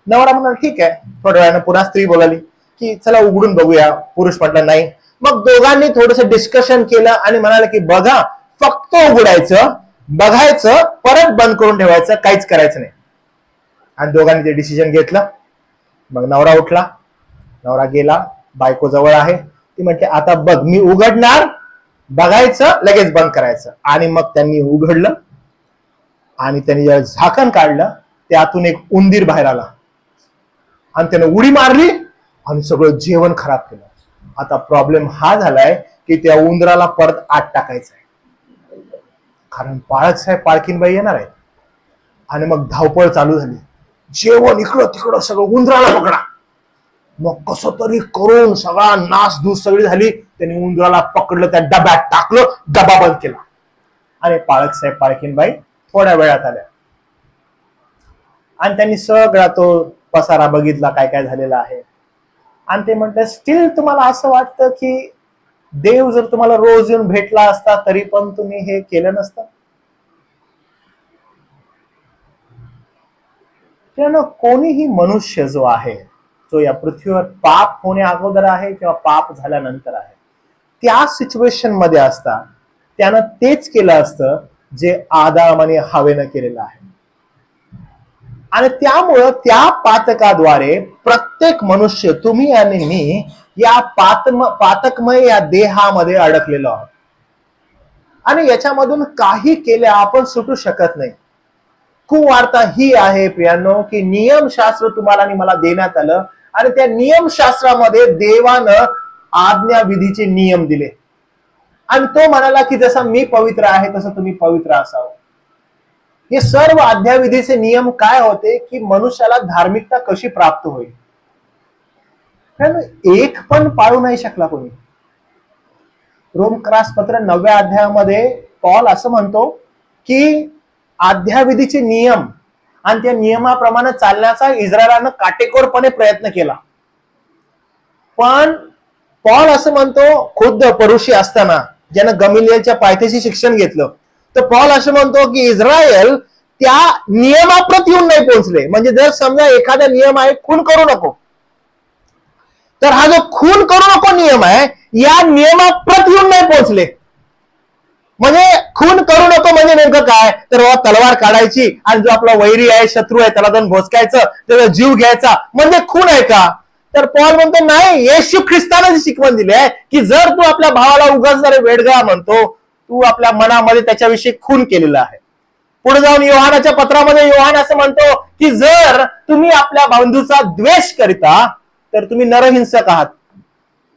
नवरा म्हणाला ठीक आहे. थोड्या वेळानं पुन्हा स्त्री बोलाली की चला उघडून बघूया. पुरुष म्हटलं नाही. मग दोघांनी थोडस डिस्कशन केलं आणि म्हणाले की बघा, फक्त उघडायचं, बघायचं, परत बंद करून ठेवायचं, काहीच करायचं नाही. आणि दोघांनी ते डिसिजन घेतलं. मग नवरा उठला, नवरा गेला, बायको जवळ आहे, ती म्हणते आता बघ, मी उघडणार, बघायचं, लगेच बंद करायचं. आणि मग त्यांनी उघडलं आणि त्यांनी जेव्हा झाकण काढलं त्यातून एक उंदीर बाहेर आला आणि त्यानं उडी मारली आणि सगळं जेवण खराब केलं. आता प्रॉब्लेम हा झालाय की त्या उंदराला परत आत टाकायचं आहे, कारण पाळक साहेब पाळकीनबाई येणार आहेत. आणि मग धावपळ चालू झाली, जेवण इकडं तिकडं सगळं उंदराला पकडा. मग कसं तरी करून सगळा नासधूस सगळी झाली. त्यांनी उंदराला पकडलं, त्या डब्यात टाकलं, डबा बंद केला आणि पाळक साहेब पाळकीनबाई थोड्या वेळात आल्या आणि त्यांनी सगळा तो पसारा बघितला, काय काय झालेला आहे. आणि ते म्हटलं, स्टील तुम्हाला असं वाटतं की देव जर तुम्हाला रोज येऊन भेटला असता तरी पण तुम्ही हे केलं नसतं? त्यानं कोणीही मनुष्य जो आहे, जो या पृथ्वीवर पाप होण्या अगोदर आहे किंवा पाप झाल्यानंतर आहे, त्या सिच्युएशन मध्ये असता त्यानं तेच केलं असतं जे आदाम आणि हवेनं केलेलं आहे. आणि त्यामुळं त्या पातकाद्वारे प्रत्येक मनुष्य, तुम्ही आणि मी, या पातकमय या देहामध्ये अडकलेलो आहोत आणि याच्यामधून काही केल्या आपण सुटू शकत नाही. कुवार्ता ही आहे प्रियांनो की नियमशास्त्र तुम्हाला आणि मला देण्यात आलं आणि त्या नियमशास्त्रामध्ये देवानं आज्ञाविधीचे नियम दिले. आणि तो म्हणाला की जसा मी पवित्र आहे तसं तुम्ही पवित्र असावं. हे सर्व आज्ञाविधीचे नियम काय होते की मनुष्याला धार्मिकता कशी प्राप्त होईल. एक पण पाळू नाही शकला कोणी. रोमक्रास पत्र 9व्या अध्यायामध्ये पॉल असं म्हणतो की आज्ञाविधीचे नियम आणि त्या नियमाप्रमाणे चालण्याचा इस्रायलानं काटेकोरपणे प्रयत्न केला. पण पॉल असं म्हणतो, खुद्द परुषी असताना ज्यानं गमिलियलच्या पायथ्याशी शिक्षण घेतलं, तर पॉल असं म्हणतो की इस्रायल त्या नियमाप्रत येऊन नाही पोहोचले. म्हणजे जर समजा एखादा नियम आहे खून करू नको, तर हा जो खून करू नको नियम आहे या नियमाप्रत येऊन नाही पोहोचले. म्हणजे खून करू नको म्हणजे नेमकं काय, तर तलवार काढायची आणि जो आपला वैरी आहे, शत्रू आहे, त्याला जाऊन भोसकायचं, त्याचा जीव घ्यायचा, म्हणजे खून आहे का. तर पॉल म्हणतो नाही, येशू ख्रिस्ताने जी शिकवण दिली आहे की जर तू आपल्या भावाला उगाच जरा वेडगा म्हणतो, तू आपल्या मनामध्ये त्याच्याविषयी खून केलेला आहे. पुढे जाऊन योहानाच्या पत्रामध्ये योहान असं म्हणतो की जर तुम्ही आपल्या बंधूचा द्वेष करिता तर तुम्ही नरहिंसक आहात.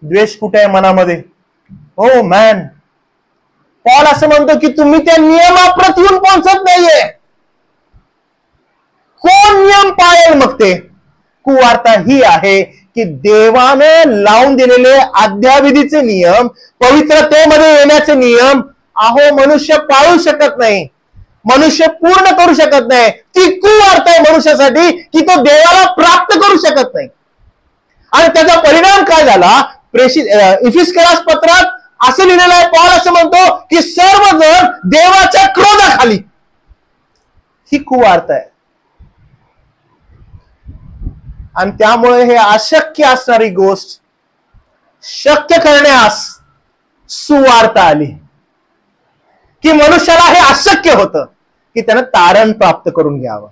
द्वेष कुठे आहे मनामध्ये. हो मॅन, पॉल असं म्हणतो की तुम्ही त्या नियमाप्रत येऊन पोहोचत नाहीये. कोण नियम पाळेल मग ते. कुवार्ता ही आहे की देवाने लावून दिलेले आज्ञाविधीचे नियम, पवित्रतेमध्ये येण्याचे नियम, अहो मनुष्य पाळू शकत नाही, मनुष्य पूर्ण करू शकत नाही. ती कुवार्ता आहे मनुष्यासाठी की तो देवाला प्राप्त करू शकत नाही. आणि त्याचा परिणाम काय झाला. इफिस्करास पत्रात असं लिहिलेलं आहे, पॉल असं म्हणतो की सर्वजण देवाच्या क्रोधाखाली. ही कुवार्ता आहे. आणि त्यामुळे हे अशक्य असणारी गोष्ट शक्य करण्यास सुवार्ता आली की मनुष्याला हे अशक्य होतं की त्यानं तारण प्राप्त करून घ्यावं.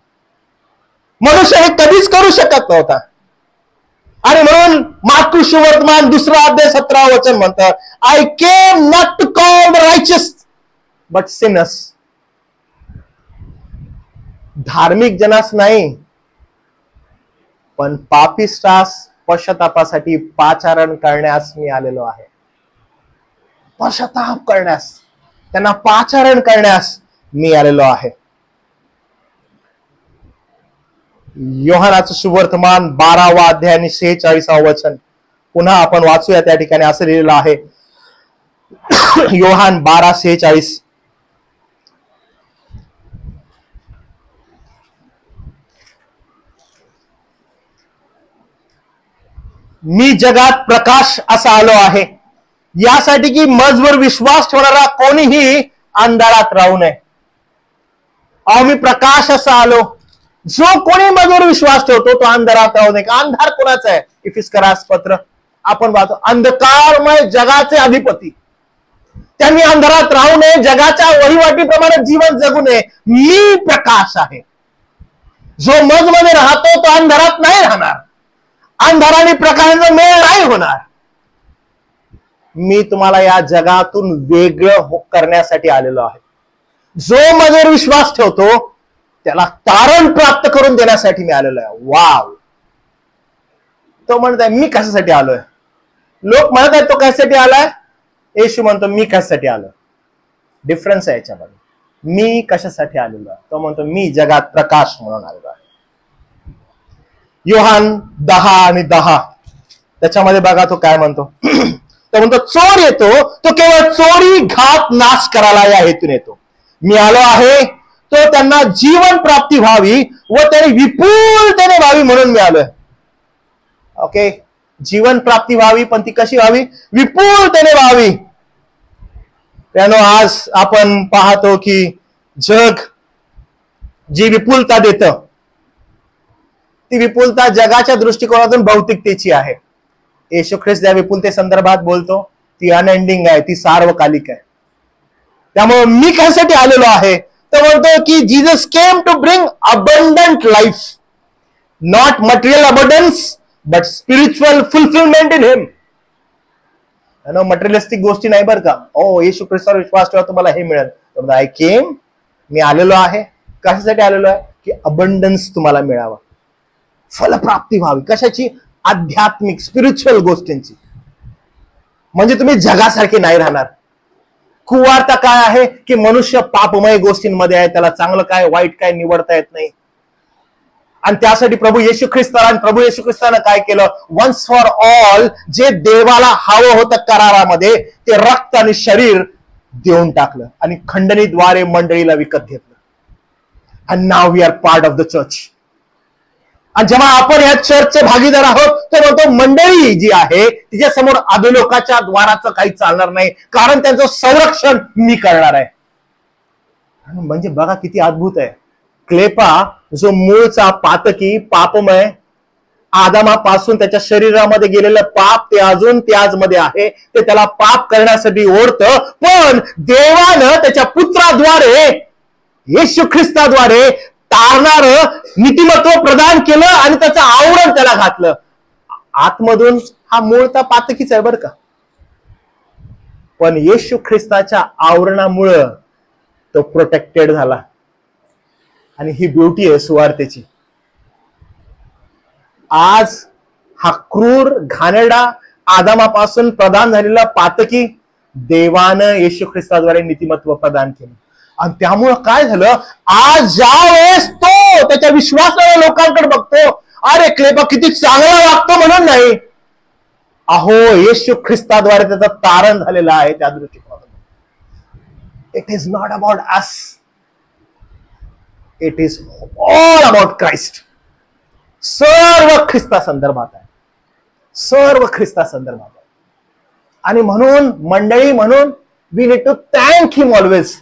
मनुष्य हे कधीच करू शकत नव्हता. आणि म्हणून मार्कु सुवर्तमान 2 अध्याय 17 वचन म्हणतात, I came not to call the righteous but sinners. धार्मिक जनास नाही पण पापिष्टास पश्चातापासाठी पाचारण करण्यास मी आलेलो आहे. पश्चाताप करण्यास, त्यांना पाचारण करण्यास मी आलेलो आहे. योहानाचं सुवर्तमान 12वा अध्याय आणि 46वा वचन पुन्हा आपण वाचूया. त्या ठिकाणी असं लिहिलेलं आहे, योहान 12:46, मी जगात प्रकाश असा आलो आहे यासाठी की मजवर विश्वास ठेवणारा कोणीही अंधारात राहू नये. अहो मी प्रकाश असा आलो, जो कोणी मजवर विश्वास ठेवतो तो अंधारात राहू नये. अंधार कोणाचा आहे. इफिस्करास पत्र आपण पाहतो, अंधकारमय जगाचे अधिपती, त्यांनी अंधारात राहू नये, जगाच्या वहिवाटीप्रमाणे जीवन जगू नये. मी प्रकाश आहे. जो मजमध्ये राहतो तो अंधारात नाही राहणार, अंधार आणि प्रकाशाचा मेळ नाही होणार. मी तुम्हाला या जगातून वेगळं करण्यासाठी आलेलो आहे. जो माझ्यावर विश्वास ठेवतो त्याला तारण प्राप्त करून देण्यासाठी मी आलेलो आहे. वाव. तो म्हणत आहे मी कशासाठी आलोय. लोक म्हणत आहेत तो कशासाठी आलाय. येशू म्हणतो मी कशासाठी आलोय. डिफरन्स आहे याच्यामध्ये. मी कशासाठी आलेलो आहे. तो म्हणतो मी जगात प्रकाश म्हणून आलेलो आहे. योहान 10:10 त्याच्यामध्ये बघा तो काय म्हणतो. तो म्हणतो चोर येतो तो केवळ चोरी, घात, नाश करायला या हेतून येतो. मी आलो आहे तो त्यांना जीवन प्राप्ती व्हावी व त्यांनी विपुलतेने व्हावी म्हणून मी आलोय. ओके, जीवन प्राप्ती व्हावी, पण ती कशी व्हावी. विपुलतेने व्हावी. त्यानो आज आपण पाहतो की जग जी विपुलता देतं ती विपुलता जगाच्या दृष्टिकोनातून भौतिकतेची आहे. येशू ख्रिस्त या विपुलते संदर्भात बोलतो ती अनएंडिंग आहे, ती सार्वकालिक आहे. त्यामुळे मी कशासाठी आलेलो आहे तर म्हणतो की Jesus came to bring abundant life, not material abundance but spiritual fulfilment in him. Materialistic गोष्टी नाही बरं का. ओ येशू ख्रिस्तावर विश्वास ठेवा तुम्हाला हे मिळेल. आय केम, मी आलेलो आहे. कशासाठी आलेलो आहे की अबंडन्स तुम्हाला मिळावा, फलप्राप्ती व्हावी. कशाची. आध्यात्मिक स्पिरिच्युअल गोष्टींची. म्हणजे तुम्ही जगासारखे नाही राहणार. कुवार्ता काय आहे की मनुष्य पापमय गोष्टींमध्ये आहे, त्याला चांगलं काय वाईट काय निवडता येत नाही. आणि त्यासाठी प्रभू येशू ख्रिस्तानं काय केलं, वन्स फॉर ऑल जे देवाला हवं होतं करारामध्ये ते रक्त आणि शरीर देऊन टाकलं आणि खंडणीद्वारे मंडळीला विकत घेतलं. And now we are part of the church. आणि जेव्हा आपण या चर्चचे भागीदार आहोत तर म्हणतो मंडळी जी आहे तिच्या समोर अधोलोकाच्या द्वाराचं काही चालणार नाही, कारण त्यांचं संरक्षण मी करणार आहे. म्हणजे बघा किती अद्भुत आहे. क्लेपा जो मूळचा पातकी पापमय आदामापासून त्याच्या शरीरामध्ये गेलेलं पाप ते अजून त्याचमध्ये आहे, ते त्याला पाप करण्यासाठी ओढतं. पण देवानं त्याच्या पुत्राद्वारे येशू ख्रिस्ताद्वारे तारणार नीतिमत्व प्रदान केलं आणि त्याचं आवरण त्याला घातलं. आतमधून हा मूळचा पातकीच आहे बरं का, पण येशू ख्रिस्ताच्या आवरणामुळं तो प्रोटेक्टेड झाला. आणि ही ब्युटी आहे सुवार्तेची. आज हा क्रूर घाणेरडा आदामापासून प्रदान झालेला पातकी देवानं येशू ख्रिस्ताद्वारे नीतिमत्व प्रदान केलं. आणि त्यामुळं काय झालं, आज ज्या वेळेस तो त्याच्या विश्वासाने लोकांकडे बघतो, अरे क्लेपा किती चांगला वागतो म्हणून नाही, अहो येशू ख्रिस्ताद्वारे त्याचं तारण झालेलं आहे. त्या दृष्टिकोनातून it is not about us, it is all about Christ. सर्व ख्रिस्ता संदर्भात आहे, सर्व ख्रिस्ता संदर्भात आहे. आणि म्हणून मंडळी, म्हणून we need to thank him always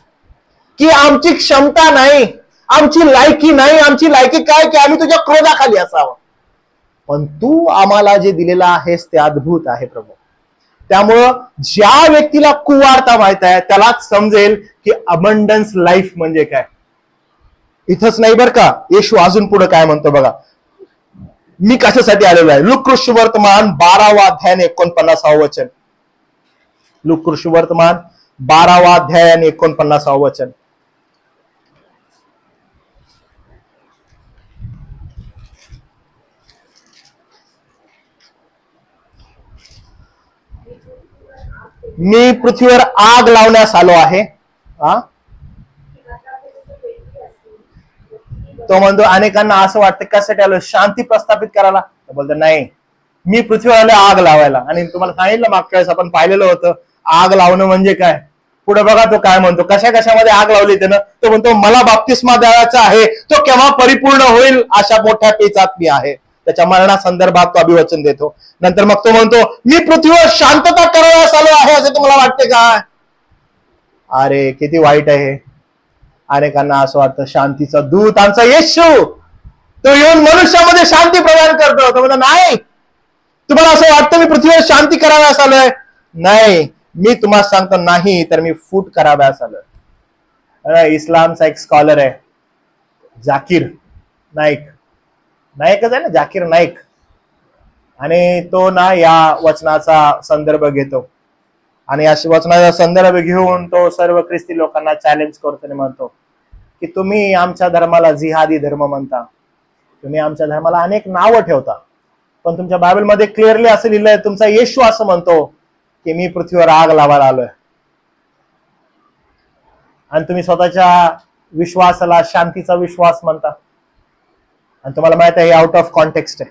की आमची क्षमता नाही, आमची लायकी नाही. आमची लायकी काय की आम्ही तुझ्या क्रोधाखाली असावं, पण तू आम्हाला जे दिलेलं आहेस ते अद्भुत आहे प्रभू. त्यामुळं ज्या व्यक्तीला कुवार्ता माहित आहे त्यालाच समजेल की अबंडन्स लाईफ म्हणजे काय. इथंच नाही बरं का, येशू अजून पुढे काय म्हणतो बघा, मी कशासाठी आलेलो आहे. लूका सुवर्तमान 12वा अध्याय 49वा वचन. लूका सुवर्तमान 12वा अध्याय 49वा वचन. मी पृथ्वीवर आग लावण्यास आलो आहे. तो म्हणतो अनेकांना असं वाटतं कशासाठी आलो, शांती प्रस्थापित करायला. बोलतो नाही, मी पृथ्वीवर आलो आग लावायला. आणि तुम्हाला सांगितलं मागच्या वेळेस आपण पाहिलेलं होतं आग लावणं म्हणजे काय. पुढे बघा तो काय म्हणतो, कशा कशामध्ये आग लावली त्यानं. तो म्हणतो मला बाप्तिस्मा द्यायचा आहे, तो केव्हा परिपूर्ण होईल अशा मोठ्या पेचात मी आहे. त्याच्या मरणासंदर्भात तो अभिवचन देतो. नंतर मग तो म्हणतो मी पृथ्वीवर शांतता करायला आलो आहे, असं तुम्हाला वाटते का. अरे किती वाईट आहे. अनेकांना असं वाटतं शांतीचा दूत आमचा येशू तो येऊन मनुष्यामध्ये शांती प्रदान करतो. तो म्हणतो नाही, तुम्हाला असं वाटतं मी पृथ्वीवर शांती कराव्यास आलोय. नाही, मी तुम्हाला सांगतो नाही तर मी फूट कराव्यास आलोय. इस्लामचा एक स्कॉलर आहे जाकीर नाईक, नाईकच आहे ना, जाकीर नाईक. आणि तो ना या वचनाचा संदर्भ घेतो आणि या वचनाचा संदर्भ घेऊन तो सर्व ख्रिस्ती लोकांना चॅलेंज करतो आणि म्हणतो की तुम्ही आमच्या धर्माला जिहादी धर्म म्हणता, तुम्ही आमच्या धर्माला अनेक नावं ठेवता, पण तुमच्या बायबलमध्ये क्लिअरली असं लिहिलंय, तुमचा येशू असं म्हणतो की मी पृथ्वीवर आग लावायला आलोय. आणि तुम्ही स्वतःच्या विश्वासाला शांतीचा विश्वास म्हणता. आणि तुम्हाला माहित आहे हे आउट ऑफ कॉन्टेक्स्ट आहे,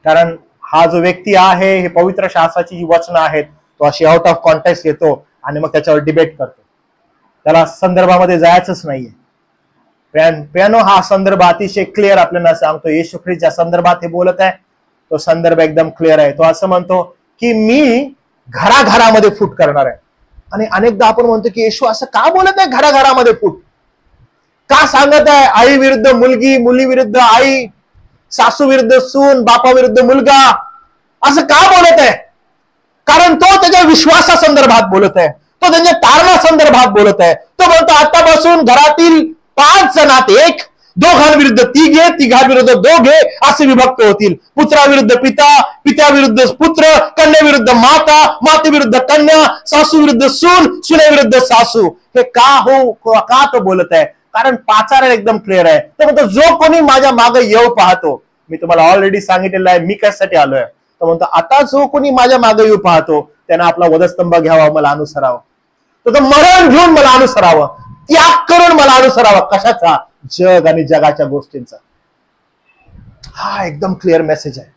कारण हा जो व्यक्ती आहे हे पवित्र शास्त्राची जी वचनं आहेत तो अशी आउट ऑफ कॉन्टेक्स्ट घेतो आणि मग त्याच्यावर डिबेट करतो. त्याला संदर्भामध्ये जायचंच नाहीये. प्रियानो, हा संदर्भ अतिशय क्लिअर आपल्याला सांगतो. येशू ख्रिस्त ज्या संदर्भात हे बोलत आहे तो संदर्भ एकदम क्लिअर आहे. तो असं म्हणतो की मी घराघरामध्ये फूट करणार आहे. आणि अनेकदा आपण म्हणतो की येशू असं का बोलत आहे, घराघरामध्ये फूट का सांगत आहे. आई विरुद्ध मुलगी, मुली विरुद्ध आई, सासू विरुद्ध सून, बापा विरुद्ध मुलगा, असं का बोलत आहे. कारण तो त्याच्या विश्वासा संदर्भात बोलत आहे, तो त्यांच्या तारणा संदर्भात बोलत आहे. तो म्हणतो आतापासून घरातील 5 जणात 1, दोघांविरुद्ध तिघे, तिघांविरुद्ध दोघे असे विभक्त होतील. पुत्राविरुद्ध पिता, पित्याविरुद्ध पुत्र, कन्याविरुद्ध माता, मातेविरुद्ध कन्या, सासू विरुद्ध सून, सुनेविरुद्ध सासू. हे का तो बोलत आहे, कारण पाचारण एकदम क्लिअर आहे. तो म्हणतो जो कोणी माझ्या मागे येऊ पाहतो, मी तुम्हाला ऑलरेडी सांगितलेलं आहे मी कशासाठी आलोय. तो म्हणतो आता जो कोणी माझ्या मागे येऊ पाहतो त्यानं आपला वधस्तंभ घ्यावा, मला अनुसरावं. तो मरण घेऊन मला अनुसरावं, त्याग करून मला अनुसरावं. कशाचा? जग आणि जगाच्या गोष्टींचा. हा एकदम क्लिअर मेसेज आहे.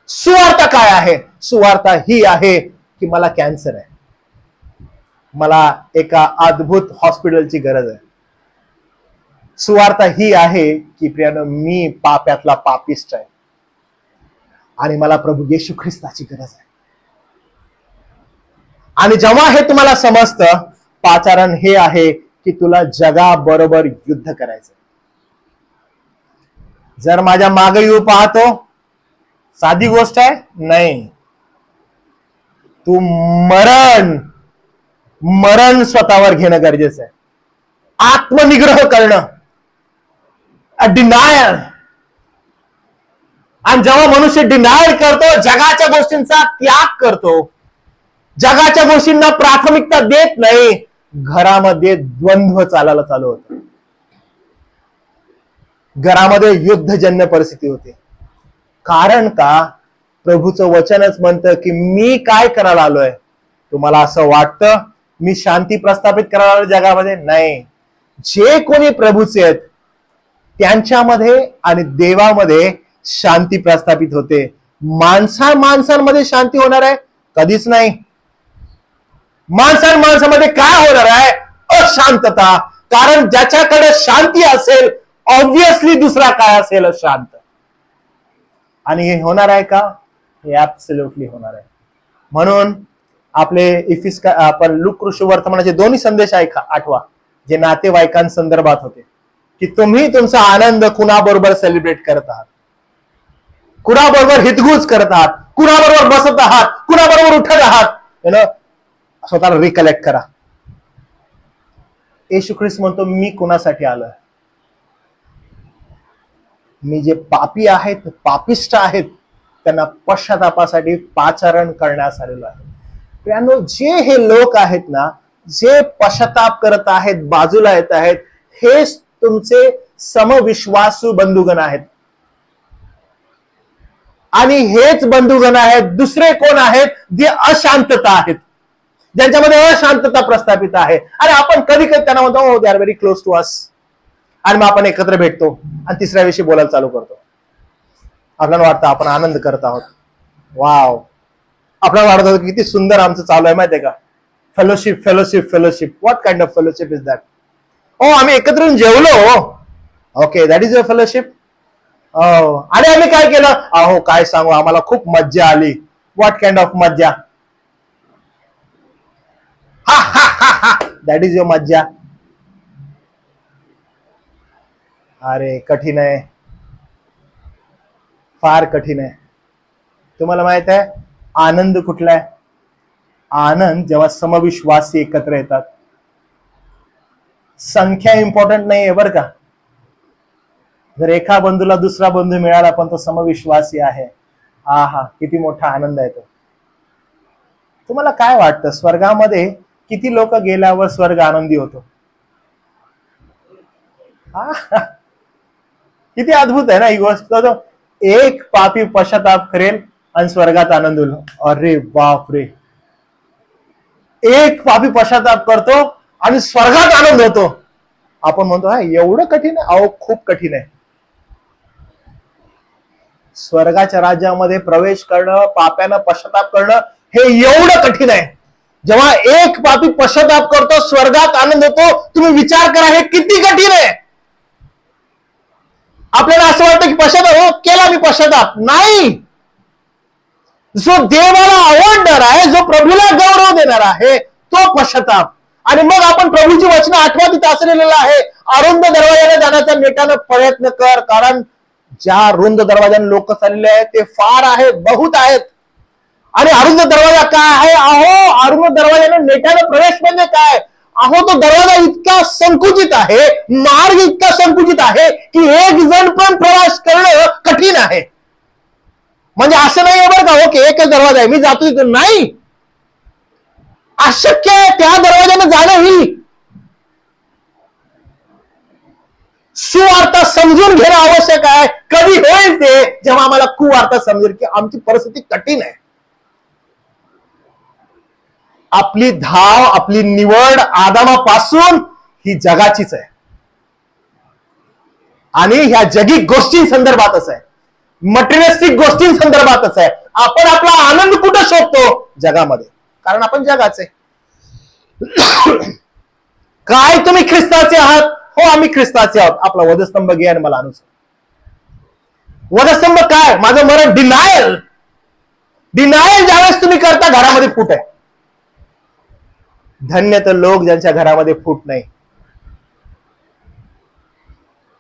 सुवार्ता काय आहे? सुवार्ता ही आहे की मला कॅन्सर आहे, मला एका अद्भुत हॉस्पिटलची गरज आहे. सुवार्ता ही आहे की प्रियानो, मी पाप्यातला पापिस्ट आहे आणि मला प्रभू येशू ख्रिस्ताची गरज आहे. आणि जेव्हा हे तुम्हाला समजतं, पाचारण हे आहे की तुला जगाबरोबर युद्ध करायचं. जर माझ्या मागे येऊ पाहतो, साधी गोष्ट आहे नाही. तू मरण स्वतःवर घेणं गरजेचं आहे. आत्मनिग्रह करणं, डिनायल. आणि जेव्हा मनुष्य डिनायल करतो, जगाच्या गोष्टींचा त्याग करतो, जगाच्या गोष्टींना प्राथमिकता देत नाही, घरामध्ये द्वंद्व चालायला चालू होतं. घरामध्ये युद्धजन्य परिस्थिती होते. कारण का? प्रभूचं वचनच म्हणतं की मी काय करायला आलोय? तुम्हाला असं वाटतं मी शांती प्रस्थापित करायला आलोय जगामध्ये? नाही. जे कोणी प्रभूचे आहेत त्यांच्यामध्ये आणि देवामध्ये शांती प्रस्थापित होते. माणसांमध्ये शांती होणार आहे? कधीच नाही. माणसांमध्ये काय होणार आहे? अशांतता. कारण ज्याच्याकडे शांती असेल, ऑब्विसली दुसरा काय असेल? अशांत. आणि हे होणार आहे का? हे ऍब्सोल्युटली होणार आहे. म्हणून आपले आपण लूक सुवर्तमानाचे दोन्ही संदेश आठवा, जे नातेवाईकांसंदर्भात होते, की तुम्ही तुमचा आनंद कुणाबरोबर सेलिब्रेट करत आहात, कुणाबरोबर हितगुज करत आहात, कुणाबरोबर बसत आहात, कुणाबरोबर उठत आहात. स्वतःला रिकलेक्ट करा. येशू ख्रिस्त म्हणतो मी कुणासाठी आलोय? मी जे पापी आहेत, पापिष्ट आहेत, त्यांना पश्चातापासाठी पाचारण करण्यास आलेलो आहे. त्यानो जे हे लोक आहेत ना, जे पश्चाताप करत आहेत, बाजूला येत आहेत, हेच तुमचे समविश्वासू बंधुगण आहेत. आणि हेच बंधुगण आहेत. दुसरे कोण आहेत? जे अशांतता आहेत, ज्यांच्यामध्ये अशांतता प्रस्थापित आहे. आणि आपण कधी कधी त्यांना म्हणतो they are very close to us. आणि मग आपण एकत्र भेटतो आणि तिसऱ्या विषयी बोलायला चालू करतो. आपल्याला वाटतं आपण आनंद करत आहोत. वाव, आपल्याला वाटत होतं किती सुंदर आमचं चालू आहे माहितीये का? Fellowship fellowship fellowship. What kind of fellowship is that? ओ आम्ही एकत्र येऊन जेवलो. Okay, that is your fellowship. आणि आम्ही काय केलं? अहो काय सांगू, आम्हाला खूप मज्जा आली. व्हॉट काइंड ऑफ मज्जा? दॅट इज युअर मज्जा. अरे कठीण आहे, फार कठीण आहे. तुम्हाला माहित आहे आनंद कुठला आहे? आनंद जेव्हा समविश्वासी एकत्र येतात. संख्या इम्पॉर्टंट नाही आहे बरं का. जर एका बंधूला दुसरा बंधू मिळाला पण तो समविश्वासी आहे, आहा किती मोठा आनंद आहे तो. तुम्हाला काय वाटतं स्वर्गामध्ये किती लोक गेल्यावर स्वर्ग आनंदी होतो? किती अद्भुत आहे ना ही गोष्ट. एक पापी पश्चाताप करेल आणि स्वर्गात आनंद होईल. अरे बाप रे, एक पापी पश्चाताप करतो आणि स्वर्गात आनंद होतो. आपण म्हणतो हा एवढं कठीण आहे? अहो खूप कठीण आहे. स्वर्गाच्या राज्यामध्ये प्रवेश करणं, पाप्यानं पश्चाताप करणं हे एवढं कठीण आहे. जेव्हा एक पापी पश्चाताप करतो स्वर्गात आनंद होतो. तुम्ही विचार करा हे किती कठीण आहे. आपल्याला असं वाटतं की पश्चाताप केला मी पश्चाताप नाही. जो देवाला आवडणार आहे, जो प्रभूला गौरव देणार आहे तो पश्चाताप. आणि मग आपण प्रभूची वचन आठवा तिथे असलेलं आहे, अरुंद दरवाजाने जाण्याचा नेटानं प्रयत्न कर. कारण ज्या रुंद दरवाजाने लोक चाललेले आहेत ते फार आहेत, बहुत आहेत. आणि अरुंद दरवाजा काय आहे? अहो अरुंद दरवाजाने नेटानं प्रवेश म्हणजे काय? अहो तो दरवाजा इतका संकुचित आहे, मार्ग इतका संकुचित आहे की एक जण पण प्रवास करणं कठीण आहे. म्हणजे असं नाहीये बरं का ओके एकच दरवाजा आहे मी जातो तिथून, नाही, अशक्य आहे त्या दरवाजाने जाणं. ही सुवार्ता समजून घेणं आवश्यक आहे. कधी होईल ते जेव्हा आम्हाला कुवार्ता समजेल की आमची परिस्थिती कठीण आहे. आपली धाव, आपली निवड आदामापासून ही जगाचीच आहे आणि ह्या जगी गोष्टींसंदर्भातच आहे, मटेरियलिस्टिक गोष्टींसंदर्भातच आहे. आपण आपला आनंद कुठं शोधतो? जगामध्ये, कारण आपण जगाचे. काय तुम्ही ख्रिस्ताचे आहात? हो, आम्ही ख्रिस्ताचे आहोत. आपला वधस्तंभ घे आणि मला अनुसर. वधस्तंभ काय? माझं मरण. डिनायल. डिनायल ज्यावेळेस तुम्ही करता, घरामध्ये फूट आहे. धन्य तर लोक ज्यांच्या घरामध्ये फूट नाही,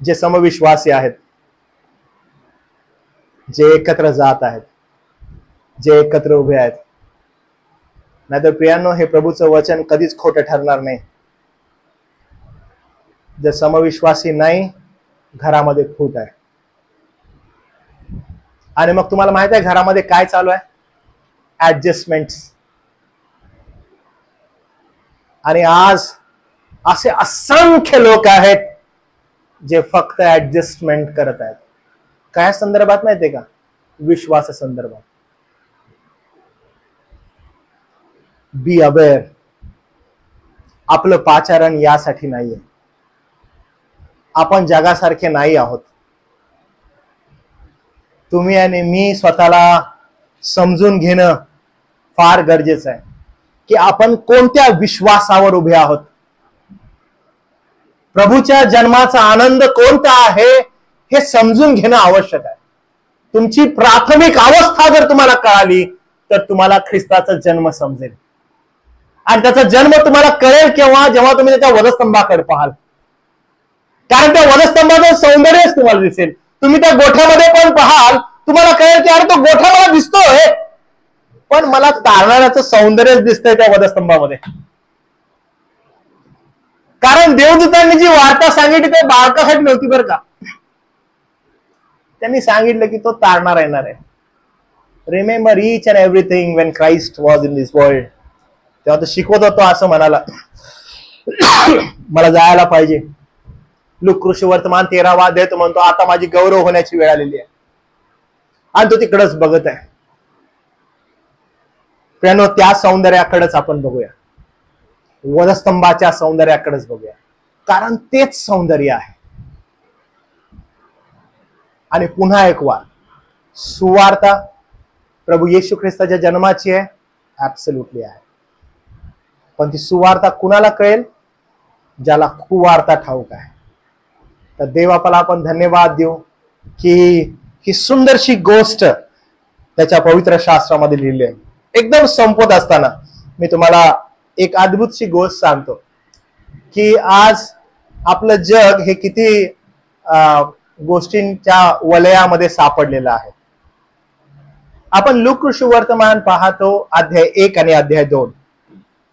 जे समविश्वासी आहेत, जे एकत्र जात आहेत, जे एकत्र उभे आहेत. नाहीतर प्रियांनो, हे प्रभूचं वचन कधीच खोटं ठरणार नाही. जर समविश्वासी नाही, घरामध्ये फूट आहे. आणि मग तुम्हाला माहित आहे घरामध्ये काय चालू आहे? ऍडजस्टमेंट. आणि आज असे असंख्य लोक आहेत जे फक्त ऍडजस्टमेंट करत आहेत. काय संदर्भात माहितीये का? विश्वासा संदर्भात. Be aware. आपलं पाचारण यासाठी नाहीये. आपण जगासारखे नाही आहोत. तुम्ही आणि मी स्वतःला समजून घेणं फार गरजेचं आहे की आपण कोणत्या विश्वासावर उभे आहोत. प्रभूच्या जन्माचा आनंद कोणता आहे हे समजून घेणं आवश्यक आहे. तुमची प्राथमिक अवस्था जर तुम्हाला कळाली तर तुम्हाला ख्रिस्ताचा जन्म समजेल. आणि त्याचा जन्म तुम्हाला कळेल केव्हा? जेव्हा तुम्ही त्याच्या वधस्तंभाकडे पाहाल. कारण त्या वधस्तंभाचं सौंदर्यच तुम्हाला दिसेल. तुम्ही त्या गोठ्यामध्ये पण पाहाल, तुम्हाला कळेल की अरे तो गोठा मला दिसतोय, पण मला तारणाऱ्याचं सौंदर्यच दिसतंय त्या वधस्तंभामध्ये. कारण देवदूतांनी जी वार्ता सांगितली ते बाळकासाठी नव्हती बरं का. त्यांनी सांगितलं की तो तारणारा येणार आहे. Remember each and everything when Christ was in this world. तेव्हा तो शिकवत होतो असं म्हणाला, मला जायला पाहिजे. लूक वर्तमान 13वा अध्याय तो म्हणतो आता माझी गौरव होण्याची वेळ आलेली आहे. आणि तो तिकडच बघत आहे. प्रियांनो, त्या सौंदर्याकडेच आपण बघूया. वधस्तंभाच्या सौंदर्याकडेच बघूया, कारण तेच सौंदर्य आहे. आणि पुन्हा एक वार, सुवार्ता प्रभू येशू ख्रिस्ताच्या जन्माची आहे, ऍब्सोल्युटली आहे. पण ती सुवार्ता कुणाला कळेल? ज्याला कुवार्ता ठाऊक आहे. तर देवाला आपण धन्यवाद देऊ की ही सुंदरशी गोष्ट त्याच्या पवित्र शास्त्रामध्ये लिहिली आहे. एकदम संपत असताना मी तुम्हाला एक अद्भुतशी गोष्ट सांगतो की आज आपलं जग हे किती गोष्टींच्या वलयामध्ये सापडलेलं आहे. आपण लूक वर्तमान पाहतो अध्याय 1 आणि अध्याय 2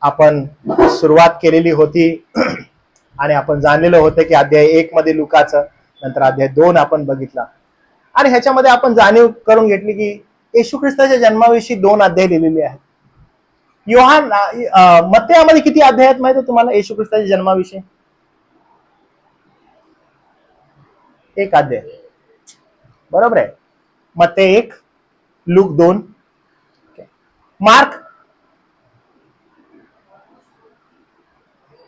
आपण सुरुवात केलेली होती आणि आपण जाणलेलं होतं की अध्याय 1 मध्ये लुकाचं, नंतर अध्याय 2 आपण बघितला. आणि ह्याच्यामध्ये आपण जाणीव करून घेतली की येशू ख्रिस्ताच्या जन्माविषयी 2 अध्याय लिहिलेले आहेत. मत्तेयामध्ये किती अध्याय आहेत माहिती तुम्हाला येशू ख्रिस्ताच्या जन्माविषयी? 1 अध्याय. बरोबर आहे. मत्ते 1, लूक 2,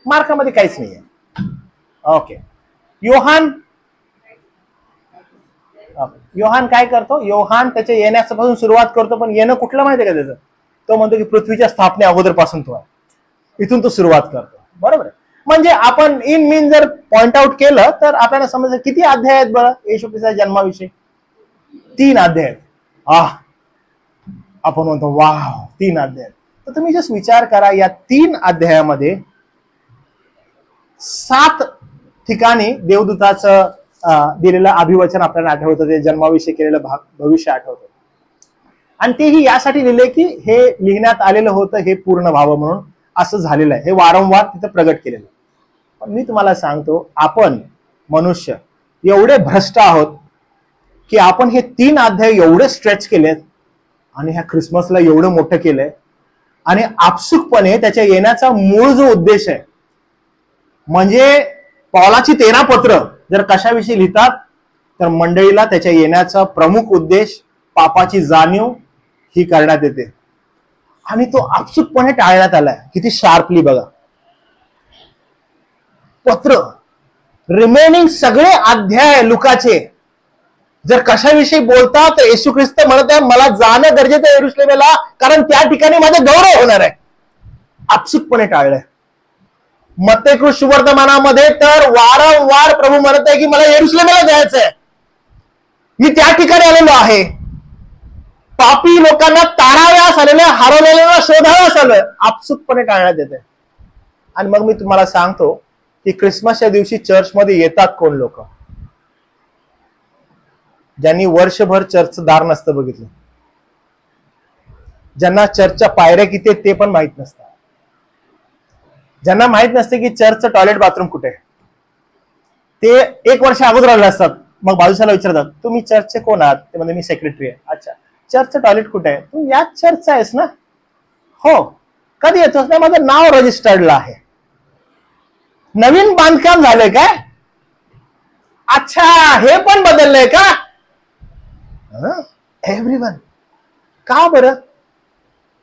मार्कामध्ये काहीच नाहीये. ओके. योहान काय करतो? योहान त्याच्या येण्यापासून सुरुवात करतो, पण येणं कुठलं माहितीये का त्याचं? तो म्हणतो की पृथ्वीच्या स्थापने अगोदरपासून तो आहे. इथून तो सुरुवात करतो. बरोबर आहे. म्हणजे आपण इन मीन जर पॉइंट आउट केलं तर आपल्याला समजलं किती अध्याय आहेत बरं येशू ख्रिस्ताच्या जन्माविषयी? 3 अध्याय आहेत. आपण म्हणतो वाव 3 अध्याय. तर तुम्ही जस्ट विचार करा, या 3 अध्यायामध्ये 7 ठिकाणी देवदूताचं दिलेलं अभिवचन आपल्याला आठवतं, ते जन्माविषयी केलेलं भविष्य आठवतं. आणि तेही यासाठी लिहिले की हे लिहिण्यात आलेलं होतं हे पूर्ण व्हावं म्हणून असं झालेलं आहे. हे वारंवार तिथं प्रगट केलेलं. पण मी तुम्हाला सांगतो, आपण मनुष्य एवढे भ्रष्ट आहोत की आपण हे 3 अध्याय एवढे स्ट्रेच केलेत आणि ह्या ख्रिसमसला एवढं मोठं केलंय आणि आपसुकपणे त्याच्या येण्याचा मूळ जो उद्देश आहे, म्हणजे पौलाची 13 पत्र जर कशाविषयी लिहितात तर मंडळीला त्याच्या येण्याचा प्रमुख उद्देश पापाची जाणीव ही करण्यात येते. आणि तो आपसूकपणे टाळण्यात आलाय. किती शार्पली बघा. पत्र रिमेनिंग सगळे अध्याय लुकाचे जर कशाविषयी बोलतात तर येशू ख्रिस्त म्हणत आहे मला जाणं गरजेचं आहे यरुशलेमेला, कारण त्या ठिकाणी माझा गौरव होणार आहे. आपसूकपणे टाळलंय. मत्तेकृत सुवर्तमानामध्ये तर वारंवार प्रभू म्हणत आहे की मला यरुशलेमेला जायचंय, मी त्या ठिकाणी आलेलो आहे. पापी लोकांना ताराव्यास आलेल्या, हरवलेल्या शोधाव्यास आलं. आपसूकपणे टाळण्यात येते. आणि मग मी तुम्हाला सांगतो की ख्रिसमसच्या दिवशी चर्चमध्ये येतात कोण लोक? ज्यांनी वर्षभर चर्चचं दार नसतं बघितलं, ज्यांना चर्चच्या पायऱ्या किती आहेत ते पण माहित नसतं, ज्यांना माहित नसते की चर्चचं टॉयलेट बाथरूम कुठे, ते 1 वर्ष अगोदर आले असतात. मग बाजूच्याला विचारतात तुम्ही चर्चचे कोण आहात? ते म्हणजे मी सेक्रेटरी आहे. अच्छा, चर्चचं टॉयलेट कुठे आहे? तू याच चर्चचा आहेस ना? हो. कधी येतोस? नाही, माझं नाव रजिस्टर्डला आहे. नवीन बांधकाम झालंय काय? अच्छा, हे पण बदललंय का? एव्हरीवन. का बरं?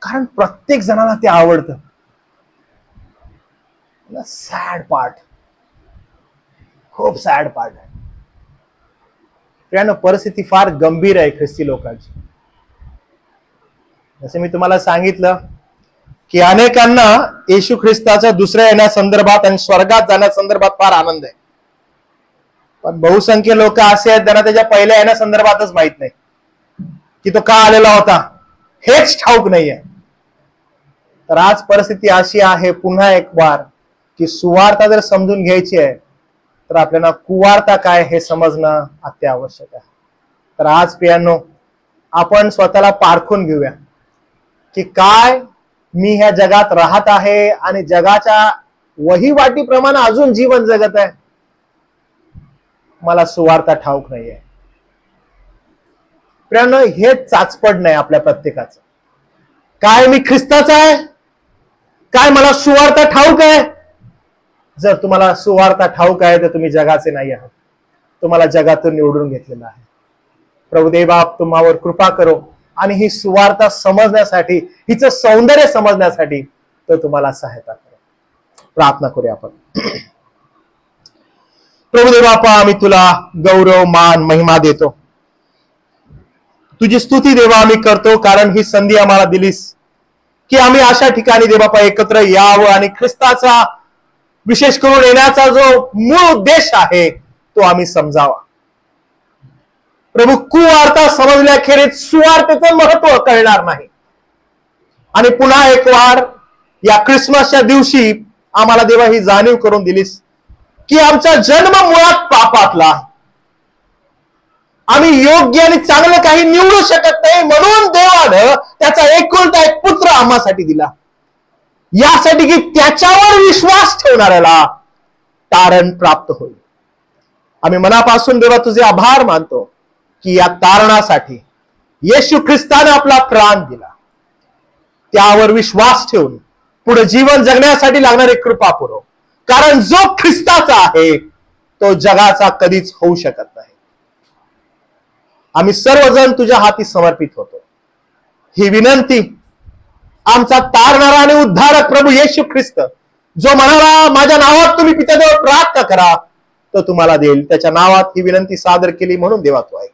कारण प्रत्येक जणाला ते आवडतं. सॅड पार्ट, खूप सॅड पार्ट आहे. परिस्थिती फार गंभीर आहे ख्रिस्ती लोकांची. जसे मी तुम्हाला सांगितलं की अनेकांना येशू ख्रिस्ताच्या दुसऱ्या येण्यासंदर्भात आणि स्वर्गात जाण्यासंदर्भात फार आनंद आहे, पण बहुसंख्य लोक असे आहेत त्यांना त्याच्या पहिल्या येण्यासंदर्भातच माहित नाही की तो का आलेला होता, हेच ठाऊक नाहीये. तर आज परिस्थिती अशी आहे पुन्हा एक बार की सुवार्ता जर समजून घ्यायची आहे तर आपल्याला कुवार्ता काय हे समजणं अत्यावश्यक आहे. तर आज प्रियांनो, आपण स्वतःला पारखून घेऊया की काय मी ह्या जगात राहत आहे आणि जगाच्या वहिवाटीप्रमाणे अजून जीवन जगत आहे. मला सुवार्ता ठाऊक नाहीये. प्रियांनो, हे चाचपड नाही आपल्या प्रत्येकाचं. काय मी ख्रिस्ताचा आहे? काय मला सुवार्ता ठाऊक आहे? जर तुम्हाला सुवार्ता ठाऊक आहे तर तुम्ही जगाचे नाही आहात, तुम्हाला जगातून निवडून घेतलेला आहे. प्रभुदेव बाप तुम्हावर कृपा करो आणि ही सुवार्ता समजण्यासाठी, हिचं सौंदर्य समजण्यासाठी तो तुम्हाला सहायता करो. प्रार्थना करूया आपण. प्रभुदेव बापा, आम्ही तुला गौरव, मान, महिमा देतो. तुझी स्तुती देवा आम्ही करतो, कारण ही संधी आम्हाला दिलीस की आम्ही अशा ठिकाणी देवापा एकत्र यावं आणि ख्रिस्ताचा विशेष करून येण्याचा जो मूळ उद्देश आहे तो आम्ही समजावा. प्रभू, कुवार्ता समजल्याखेरीज सुवार्तेचं महत्व कळणार नाही. आणि पुन्हा एक वार या ख्रिसमसच्या दिवशी आम्हाला देवा ही जाणीव करून दिलीस की आमचा जन्म मुळात पापातला, आम्ही योग्य आणि चांगलं काही निवडू शकत नाही, म्हणून देवानं त्याचा एकुलता एक पुत्र आम्हासाठी दिला, यासाठी की त्याच्यावर विश्वास ठेवणाऱ्याला तारण प्राप्त होईल. आम्ही मनापासून देवा तुझे आभार मानतो की या तारणासाठी येशू ख्रिस्ताने आपला प्राण दिला. त्यावर विश्वास ठेवून पुढे जीवन जगण्यासाठी लागणारी कृपा पुरव, कारण जो ख्रिस्ताचा आहे तो जगाचा कधीच होऊ शकत नाही. आम्ही सर्वजण तुझ्या हाती समर्पित होतो. ही विनंती आमचा तारणारा आणि उद्धारक प्रभू येशू ख्रिस्त, जो म्हणाला माझ्या नावात तुम्ही पित्याजवळ प्रार्थना करा तो तुम्हाला देईल, त्याच्या नावात ही विनंती सादर केली म्हणून देवा तो आहे.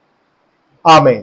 आमेन.